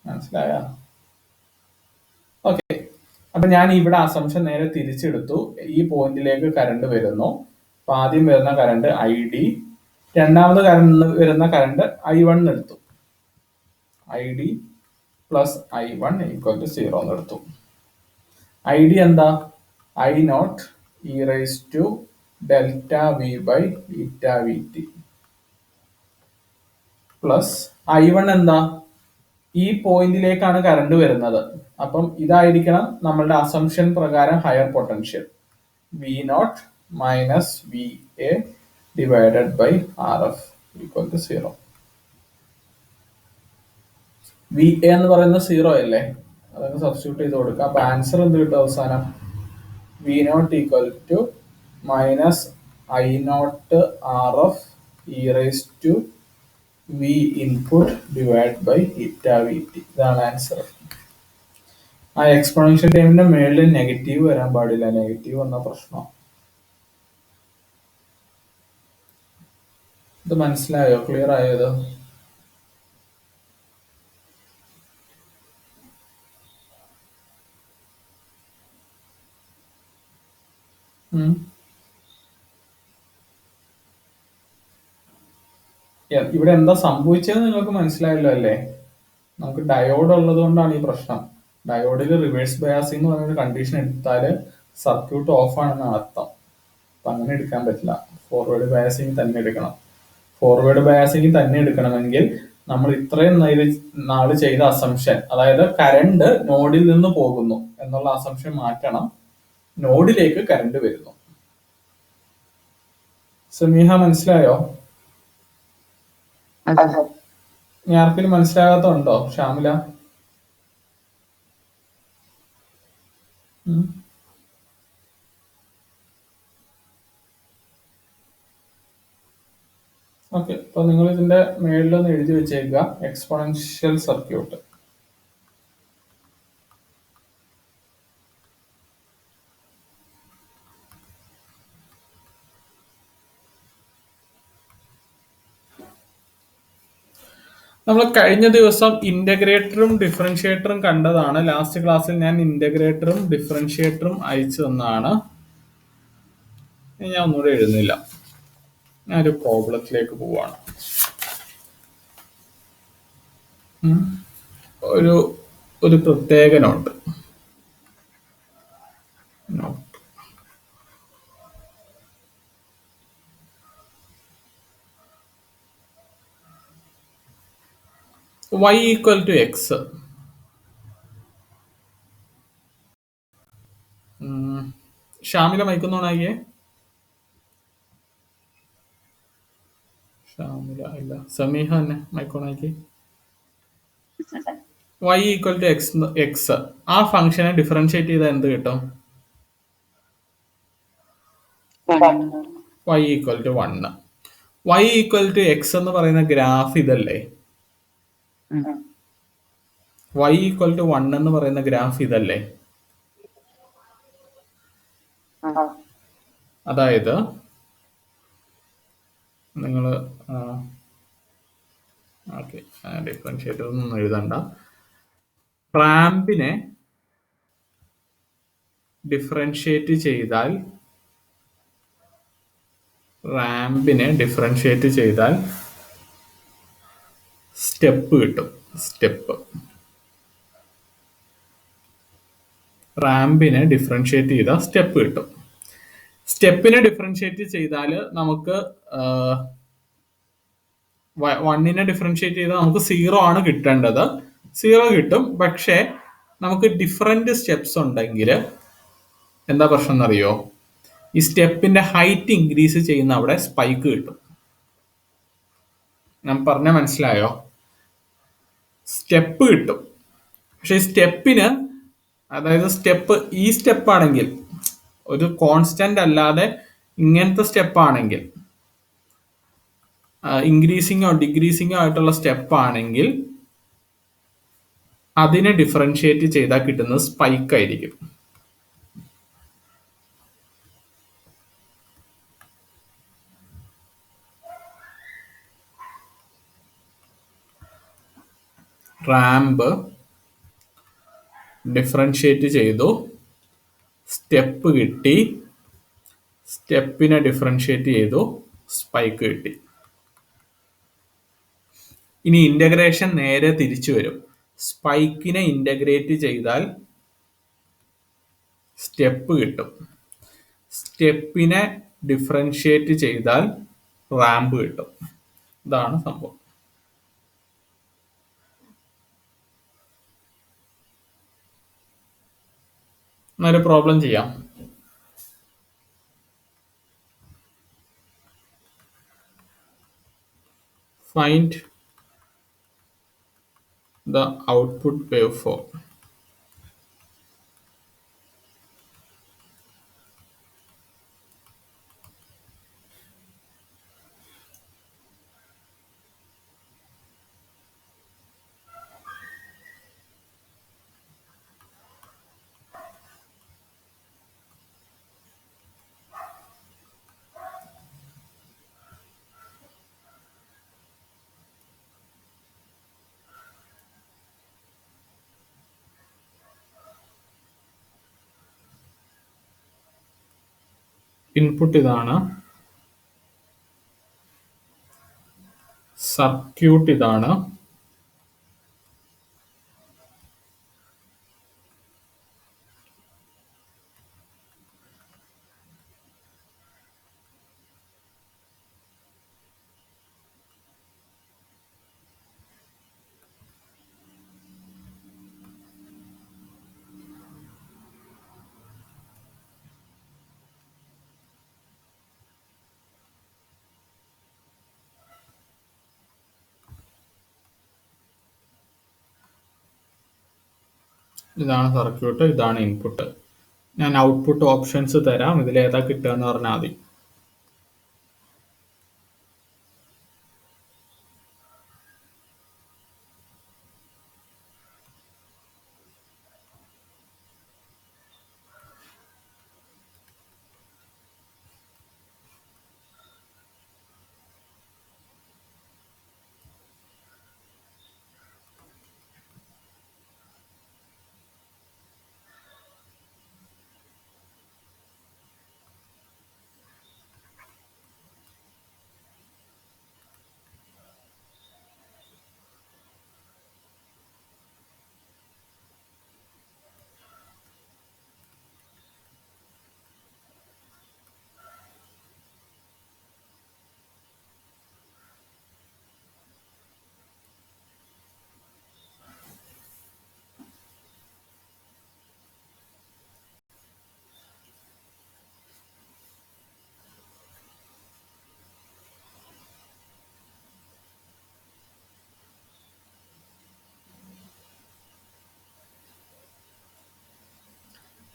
മനസ്സിലായ? ഓക്കെ, അപ്പൊ ഞാൻ ഇവിടെ അസംഷൻ നേരെ തിരിച്ചെടുത്തു. ഈ പോയിന്റിലേക്ക് കറണ്ട് വരുന്നു. അപ്പൊ ആദ്യം വരുന്ന കറണ്ട് ID, രണ്ടാമത് വരുന്ന കറണ്ട് I1 എടുത്തു. ID plus I1 equal to 0 എന്ന് എടുത്തു. ID എന്താ? I0 e raise to delta V by eta VT plus I1 എന്താ, ഈ പോയിന്റിലേക്കാണ് കറണ്ട് വരുന്നത്. അപ്പം ഇതായിരിക്കണം നമ്മളുടെ അസംഷൻ പ്രകാരം higher potential. V0 minus VA divided by RF equal to 0. VA എന്ന് പറയുന്നത് 0 അല്ലേ, അതൊക്കെ സബ്സ്റ്റിറ്റ്യൂട്ട് ചെയ്ത് കൊടുക്കാം. അപ്പൊ ആൻസർ എന്ത് കിട്ടും അവസാനം? V0 equal to minus I0 RF e raise to V input divide by eta VT. ഇതാണ് ആൻസർ. ആ എക്സ്പോണൻഷ്യൽ ടൈമിന്റെ മേളിൽ നെഗറ്റീവ് വരാൻ പാടില്ല, നെഗറ്റീവ് വന്ന പ്രശ്നം. ഇത് മനസ്സിലായോ? ക്ലിയർ ആയോ ഇത്? ഇവിടെ എന്താ സംഭവിച്ചതെന്ന് നിങ്ങൾക്ക് മനസ്സിലായല്ലോ അല്ലേ? നമുക്ക് ഡയോഡ് ഉള്ളത് കൊണ്ടാണ് ഈ പ്രശ്നം. ഡയോഡിൽ റിവേഴ്സ് ബയാസിംഗ് എന്ന് പറയുന്ന കണ്ടീഷൻ എടുത്താൽ സർക്യൂട്ട് ഓഫ് ആണെന്നാണ് അർത്ഥം. അപ്പൊ അങ്ങനെ എടുക്കാൻ പറ്റില്ല, ഫോർവേഡ് ബയാസിംഗ് തന്നെ എടുക്കണം. ഫോർവേഡ് ബയാസിംഗ് തന്നെ എടുക്കണമെങ്കിൽ നമ്മൾ ഇത്രയും നാള് ചെയ്ത അസംഷൻ, അതായത് കറണ്ട് നോഡിൽ നിന്ന് പോകുന്നു എന്നുള്ള അസംഷൻ മാറ്റണം, നോഡിലേക്ക് കറണ്ട് വരുന്നു. സമീഹ മനസ്സിലായോ? ഇനി ആർക്കെങ്കിലും മനസ്സിലാകാത്തതുണ്ടോ? ഷാമില? ഓക്കെ, അപ്പൊ നിങ്ങൾ ഇതിന്റെ മേളിലൊന്ന് എഴുതി വെച്ചേക്കുക, എക്സ്പോണൻഷ്യൽ സർക്യൂട്ട്. നമ്മൾ കഴിഞ്ഞ ദിവസം ഇന്റഗ്രേറ്ററും ഡിഫറൻഷിയേറ്ററും കണ്ടതാണ്. ലാസ്റ്റ് ക്ലാസ്സിൽ ഞാൻ ഇന്റഗ്രേറ്ററും ഡിഫറൻഷിയേറ്ററും അയച്ചു തന്നതാണ്. ഞാൻ ഒന്നുകൂടെ എഴുതുന്നില്ല, ഞാനൊരു പ്രോബ്ലത്തിലേക്ക് പോവാണ്. ഒരു പ്രത്യേക note. Y equal to x. Shamila മൈക്കൊന്നോണാക്കിയേ. ഷാമില ഇല്ല, സമീഹ തന്നെ മൈക്കോണാക്കി. Y ഈക്വൽ ടു എക്സ്, ആ ഫംഗ്ഷനെ ഡിഫറൻഷിയേറ്റ് ചെയ്താൽ എന്ത് കിട്ടും? Y equal to 1. Y equal to x എന്ന് പറയുന്ന ഗ്രാഫ് ഇതല്ലേ? Y ഈക്വൽ ടു 1 എന്ന് പറയുന്ന ഗ്രാഫ് ഇതല്ലേ? അതായത് നിങ്ങൾ ഓക്കെ, ഡിഫറൻഷിയേറ്റ് ഒന്നും എഴുതണ്ട. റാമ്പിനെ ഡിഫറൻഷിയേറ്റ് ചെയ്താൽ സ്റ്റെപ്പ് കിട്ടും. റാമ്പിനെ ഡിഫറൻഷിയേറ്റ് ചെയ്താൽ സ്റ്റെപ്പ് കിട്ടും. സ്റ്റെപ്പിനെ ഡിഫറൻഷിയേറ്റ് ചെയ്താൽ നമുക്ക് 1നെ ഡിഫറൻഷിയേറ്റ് ചെയ്താൽ നമുക്ക് 0 ആണ് കിട്ടേണ്ടത്. 0 കിട്ടും. പക്ഷെ നമുക്ക് ഡിഫറെന്റ് സ്റ്റെപ്സ് ഉണ്ടെങ്കിൽ എന്താ പ്രശ്നം എന്നറിയോ? ഈ സ്റ്റെപ്പിന്റെ ഹൈറ്റ് ഇൻക്രീസ് ചെയ്യുന്ന അവിടെ സ്പൈക്ക് കിട്ടും. ഞാൻ പറഞ്ഞ മനസ്സിലായോ? സ്റ്റെപ്പ് കിട്ടും. പക്ഷെ സ്റ്റെപ്പിന്, അതായത് ഈ സ്റ്റെപ്പ് ആണെങ്കിൽ ഒരു കോൺസ്റ്റന്റ് അല്ലാതെ ഇങ്ങനത്തെ സ്റ്റെപ്പ് ആണെങ്കിൽ, ഇൻക്രീസിങ്ങോ ഡിക്രീസിങ്ങോ ആയിട്ടുള്ള സ്റ്റെപ്പ് ആണെങ്കിൽ അതിനെ ഡിഫറൻഷിയേറ്റ് ചെയ്താൽ കിട്ടുന്നത് സ്പൈക്ക് ആയിരിക്കും. റാമ്പ് ഡിഫറൻഷിയേറ്റ് ചെയ്തു, സ്റ്റെപ്പ് കിട്ടി, സ്റ്റെപ്പിനെ ഡിഫറൻഷിയേറ്റ് ചെയ്തു, സ്പൈക്ക് കിട്ടി. ഇനി ഇന്റഗ്രേഷൻ നേരെ തിരിച്ചു വരും. സ്പൈക്കിനെ ഇന്റഗ്രേറ്റ് ചെയ്താൽ സ്റ്റെപ്പ് കിട്ടും, സ്റ്റെപ്പിനെ ഡിഫറൻഷിയേറ്റ് ചെയ്താൽ റാമ്പ് കിട്ടും. ഇതാണ് സംഭവം. എന്നൊരു പ്രോബ്ലം ചെയ്യാം. Find the output wave form. Input ഇതാണ്, സർക്യൂട്ട് ഇതാണ്, ഇതാണ് സർക്യൂട്ട്, ഇതാണ് ഇൻപുട്ട്. ഞാൻ ഔട്ട്പുട്ട് ഓപ്ഷൻസ് തരാം, ഇതിലേതാ കിട്ടുക എന്ന് പറഞ്ഞാൽ മതി.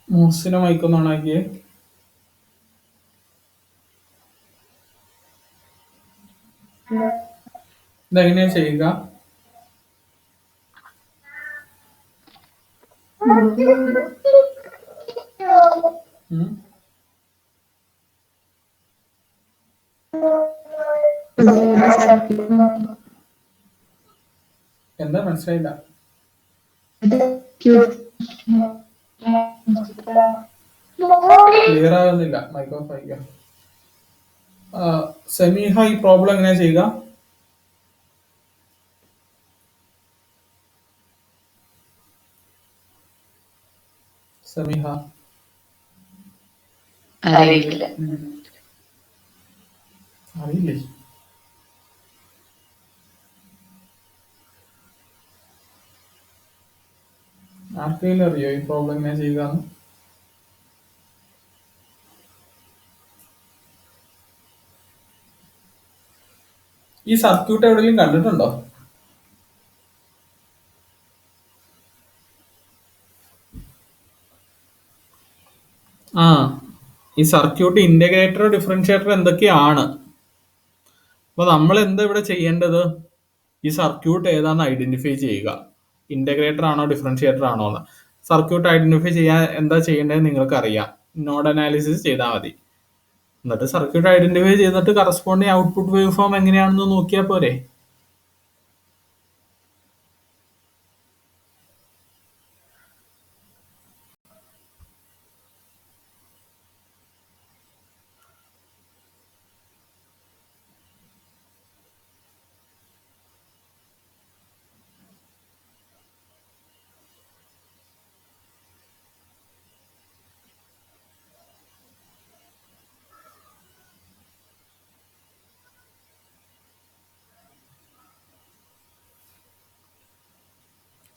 മൂസിനെ മൈക്കൊന്ന് ഓണാക്കിയേ. ഇതെങ്ങനെയാ ചെയ്യുക? ഉം? എന്താ മനസ്സിലായില്ല? ക്ലിയർ ആകുന്നില്ല. മൈക്രോഫോൺ സെമിഹ, ഈ പ്രോബ്ലം എങ്ങനെയാ ചെയ്യുക? സെമിഹ അറിയില്ല. അറിയില്ലേ? ആർക്കെങ്കിലും അറിയോ ഈ പ്രോബ്ലം എങ്ങനെയാ ചെയ്യുക? ഈ സർക്യൂട്ട് എവിടെയെങ്കിലും കണ്ടിട്ടുണ്ടോ? ആ, ഈ സർക്യൂട്ട് ഇന്റഗ്രേറ്റർ ഡിഫറൻഷിയേറ്റർ എന്തൊക്കെയാണ്? അപ്പൊ നമ്മൾ എന്താ ഇവിടെ ചെയ്യേണ്ടത്? ഈ സർക്യൂട്ട് ഏതാണെന്ന് ഐഡന്റിഫൈ ചെയ്യുക. ഇന്റഗ്രേറ്റർ ആണോ ഡിഫറൻഷിയേറ്റർ ആണോ എന്ന്. സർക്യൂട്ട് ഐഡന്റിഫൈ ചെയ്യാൻ എന്താ ചെയ്യേണ്ടത് നിങ്ങൾക്ക് അറിയാം. നോഡ് അനാലിസിസ് ചെയ്താൽ മതി. എന്നിട്ട് സർക്യൂട്ട് ഐഡന്റിഫൈ ചെയ്തിട്ട് കറസ്പോണ്ടിങ് ഔട്ട്പുട്ട് വേവ് ഫോം എങ്ങനെയാണെന്ന് നോക്കിയാൽ പോരെ.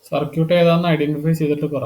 സർക്യൂട്ട് ഏതാണെന്ന് ഐഡന്റിഫൈ ചെയ്തിട്ട് പറ.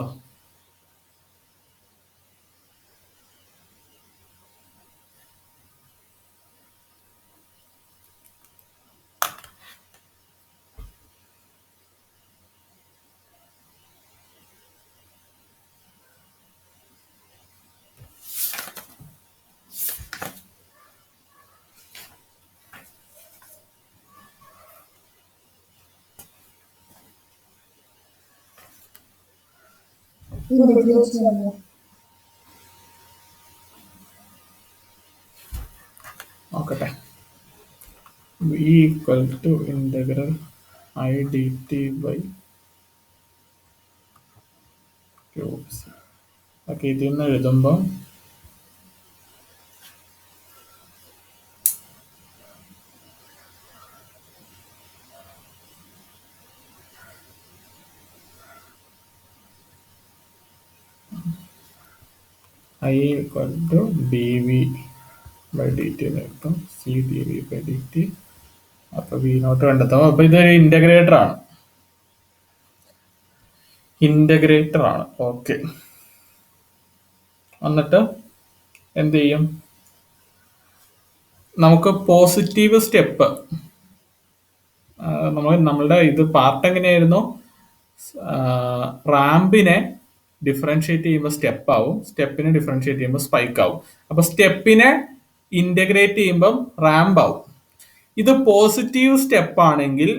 നോക്കട്ടെ. v equal to integral I dt by cube C. Okay, ഇതിൽ നിന്ന് എഴുതുമ്പോൾ I equal to D V by D T എന്ന് കിട്ടും. C D V by D T. അപ്പൊ വി നോട്ട് കണ്ടെത്താം. അപ്പൊ ഇതൊരു ഇന്റഗ്രേറ്റർ ആണ്. ഇന്റഗ്രേറ്റർ ആണ്. ഓക്കെ, എന്നിട്ട് എന്ത് ചെയ്യും? നമുക്ക് പോസിറ്റീവ് സ്റ്റെപ്പ് നമ്മളുടെ ഇത് പാർട്ട് എങ്ങനെയായിരുന്നു? റാമ്പിനെ ഡിഫറൻഷിയേറ്റ് ചെയ്യുമ്പോൾ സ്റ്റെപ്പ് ആവും, സ്റ്റെപ്പിനെ ഡിഫറൻഷിയേറ്റ് ചെയ്യുമ്പോൾ സ്പൈക്ക് ആവും. അപ്പൊ സ്റ്റെപ്പിനെ ഇന്റഗ്രേറ്റ് ചെയ്യുമ്പോൾ റാമ്പ് ആവും. ഇത് പോസിറ്റീവ് സ്റ്റെപ്പ് ആണെങ്കിൽ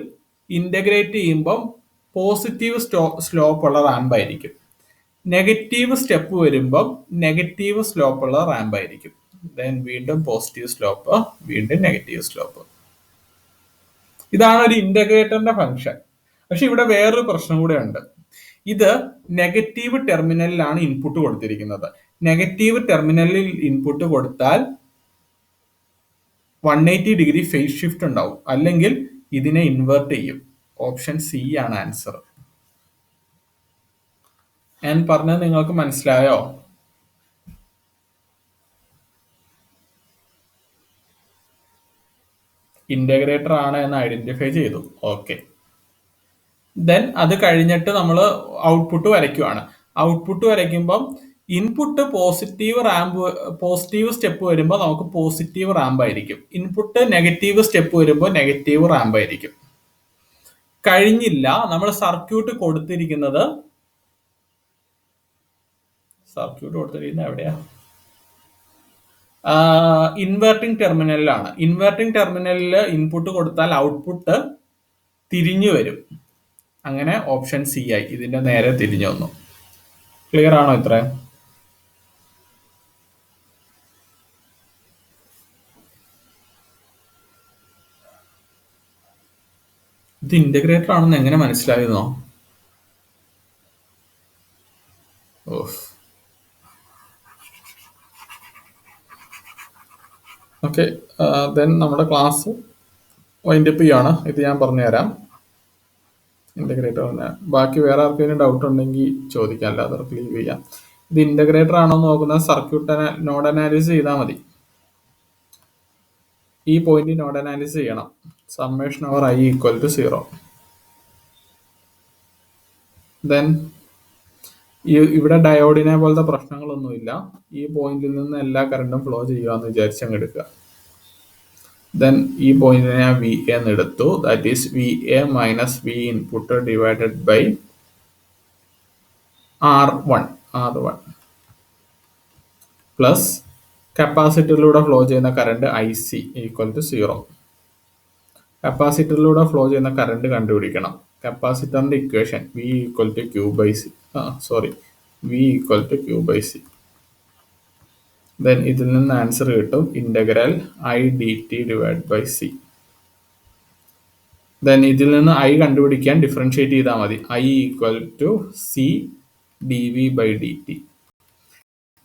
ഇന്റഗ്രേറ്റ് ചെയ്യുമ്പോൾ പോസിറ്റീവ് സ്ലോപ്പ് ഉള്ള റാമ്പ് ആയിരിക്കും. നെഗറ്റീവ് സ്റ്റെപ്പ് വരുമ്പോൾ നെഗറ്റീവ് സ്ലോപ്പ് ഉള്ള റാമ്പ് ആയിരിക്കും. ദെൻ വീണ്ടും പോസിറ്റീവ് സ്ലോപ്പ്, വീണ്ടും നെഗറ്റീവ് സ്ലോപ്പ്. ഇതാണ് ഒരു ഇന്റഗ്രേറ്ററിന്റെ ഫംഗ്ഷൻ. പക്ഷെ ഇവിടെ വേറൊരു പ്രശ്നം കൂടെ ഉണ്ട്. ഇത് നെഗറ്റീവ് ടെർമിനലിലാണ് ഇൻപുട്ട് കൊടുത്തിരിക്കുന്നത്. നെഗറ്റീവ് ടെർമിനലിൽ ഇൻപുട്ട് കൊടുത്താൽ 180 ഡിഗ്രി ഫേസ് ഷിഫ്റ്റ് ഉണ്ടാവും, അല്ലെങ്കിൽ ഇതിനെ ഇൻവേർട്ട് ചെയ്യും. ഓപ്ഷൻ സി ആണ് ആൻസർ. ഞാൻ പറഞ്ഞത് നിങ്ങൾക്ക് മനസ്സിലായോ? ഇന്റഗ്രേറ്റർ ആണ് എന്ന് ഐഡന്റിഫൈ ചെയ്തു. ഓക്കെ, ദെൻ അത് കഴിഞ്ഞിട്ട് നമ്മൾ ഔട്ട്പുട്ട് വരയ്ക്കുവാണ്. ഔട്ട്പുട്ട് വരയ്ക്കുമ്പം ഇൻപുട്ട് പോസിറ്റീവ് സ്റ്റെപ്പ് വരുമ്പോൾ നമുക്ക് പോസിറ്റീവ് റാമ്പ് ആയിരിക്കും. ഇൻപുട്ട് നെഗറ്റീവ് സ്റ്റെപ്പ് വരുമ്പോൾ നെഗറ്റീവ് റാമ്പ് ആയിരിക്കും. കഴിഞ്ഞില്ല, നമ്മൾ സർക്യൂട്ട് കൊടുത്തിരിക്കുന്നത് എവിടെയാ? ഇൻവെർട്ടിംഗ് ടെർമിനലിലാണ്. ഇൻവെർട്ടിംഗ് ടെർമിനലിൽ ഇൻപുട്ട് കൊടുത്താൽ ഔട്ട്പുട്ട് തിരിഞ്ഞു വരും. അങ്ങനെ ഓപ്ഷൻ സി ആയി. ഇതിന്റെ നേരെ തിരിഞ്ഞു വന്നു. ക്ലിയർ ആണോ ഇത്ര? ഇത് ഇന്റഗ്രേറ്റർ ആണെന്ന് എങ്ങനെ മനസ്സിലായിരുന്നോ? ഓക്കെ, ദെൻ നമ്മുടെ ക്ലാസ് വൈൻഡപ്പ് ചെയ്യാണ്. ഇത് ഞാൻ പറഞ്ഞുതരാം. ഇന്റഗ്രേറ്റർ ബാക്കി വേറെ ആർക്കെങ്കിലും ഡൗട്ട് ഉണ്ടെങ്കിൽ ചോദിക്കാം, അല്ലാതെ ലീവ് ചെയ്യാം. ഇത് ഇന്റഗ്രേറ്റർ ആണോ എന്ന് നോക്കുന്നത് സർക്യൂട്ട് നോഡ് അനാലിസിസ് ചെയ്താൽ മതി. ഈ പോയിന്റ് നോഡ് അനാലിസിസ് ചെയ്യണം. Summation over I equal to 0. Then ഇവിടെ ഡയോഡിനെ പോലത്തെ പ്രശ്നങ്ങളൊന്നുമില്ല. ഈ പോയിന്റിൽ നിന്ന് എല്ലാ കറണ്ടും ഫ്ലോ ചെയ്യുകയെന്ന് വിചാരിച്ചങ്ങ് എടുക്കുക. ദെൻ ഈ പോയിന്റിനെ ഞാൻ വി എന്ന് എടുത്തു. That is VA minus V input divided by R1 plus കപ്പാസിറ്ററിലൂടെ ഫ്ലോ ചെയ്യുന്ന കറണ്ട് IC ഈക്വൽ ടു 0. കപ്പാസിറ്ററിലൂടെ ഫ്ലോ ചെയ്യുന്ന കറണ്ട് കണ്ടുപിടിക്കണം. കപ്പാസിറ്ററിന്റെ equation V equal to Q by C. V equal to Q by C. Then ഇതിൽ നിന്ന് answer കിട്ടും integral I dt divide by C. Then ഇതിൽ നിന്ന് I കണ്ടുപിടിക്കാൻ ഡിഫറൻഷിയേറ്റ് ചെയ്താൽ മതി. I equal to C dV by dt.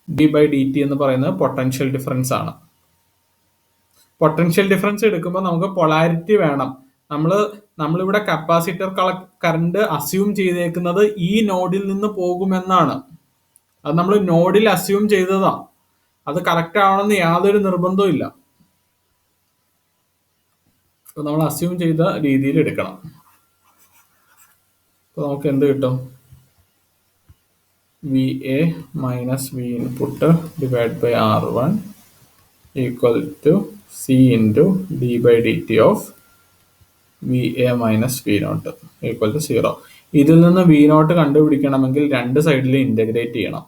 d by dt എന്ന് പറയുന്നത് പൊട്ടൻഷ്യൽ ഡിഫറൻസ് ആണ്. പൊട്ടൻഷ്യൽ ഡിഫറൻസ് എടുക്കുമ്പോൾ നമുക്ക് പൊളാരിറ്റി വേണം. നമ്മളിവിടെ കപ്പാസിറ്റർ കറണ്ട് അസ്യൂം ചെയ്തേക്കുന്നത് ഈ നോഡിൽ നിന്ന് പോകുമെന്നാണ്. അത് നമ്മൾ നോഡിൽ അസ്യൂം ചെയ്തതാ. അത് കറക്റ്റ് ആവണമെന്ന് യാതൊരു നിർബന്ധവും ഇല്ല. നമ്മൾ അസ്യൂം ചെയ്ത രീതിയിൽ എടുക്കണം. അപ്പൊ നമുക്ക് എന്ത് കിട്ടും? VA minus V input divide by R1 equal to C into D by dt of VA minus V naught equal to 0. ഇതിൽ നിന്ന് V നോട്ട് കണ്ടുപിടിക്കണമെങ്കിൽ രണ്ട് സൈഡിൽ ഇന്റഗ്രേറ്റ് ചെയ്യണം.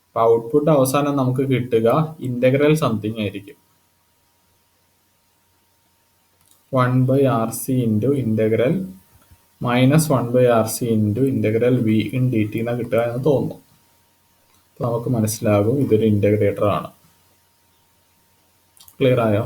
അപ്പൊ ഔട്ട്പുട്ട് അവസാനം നമുക്ക് കിട്ടുക ഇന്റഗ്രൽ സംതിങ് ആയിരിക്കും. 1 by RC into integral minus 1 by RC into integral V in dt എന്നാ കിട്ടുക എന്ന് തോന്നുന്നു. അപ്പോൾ നമുക്ക് മനസ്സിലാകും ഇതൊരു ഇൻ്റഗ്രേറ്റർ ആണ്. ക്ലിയർ ആയോ?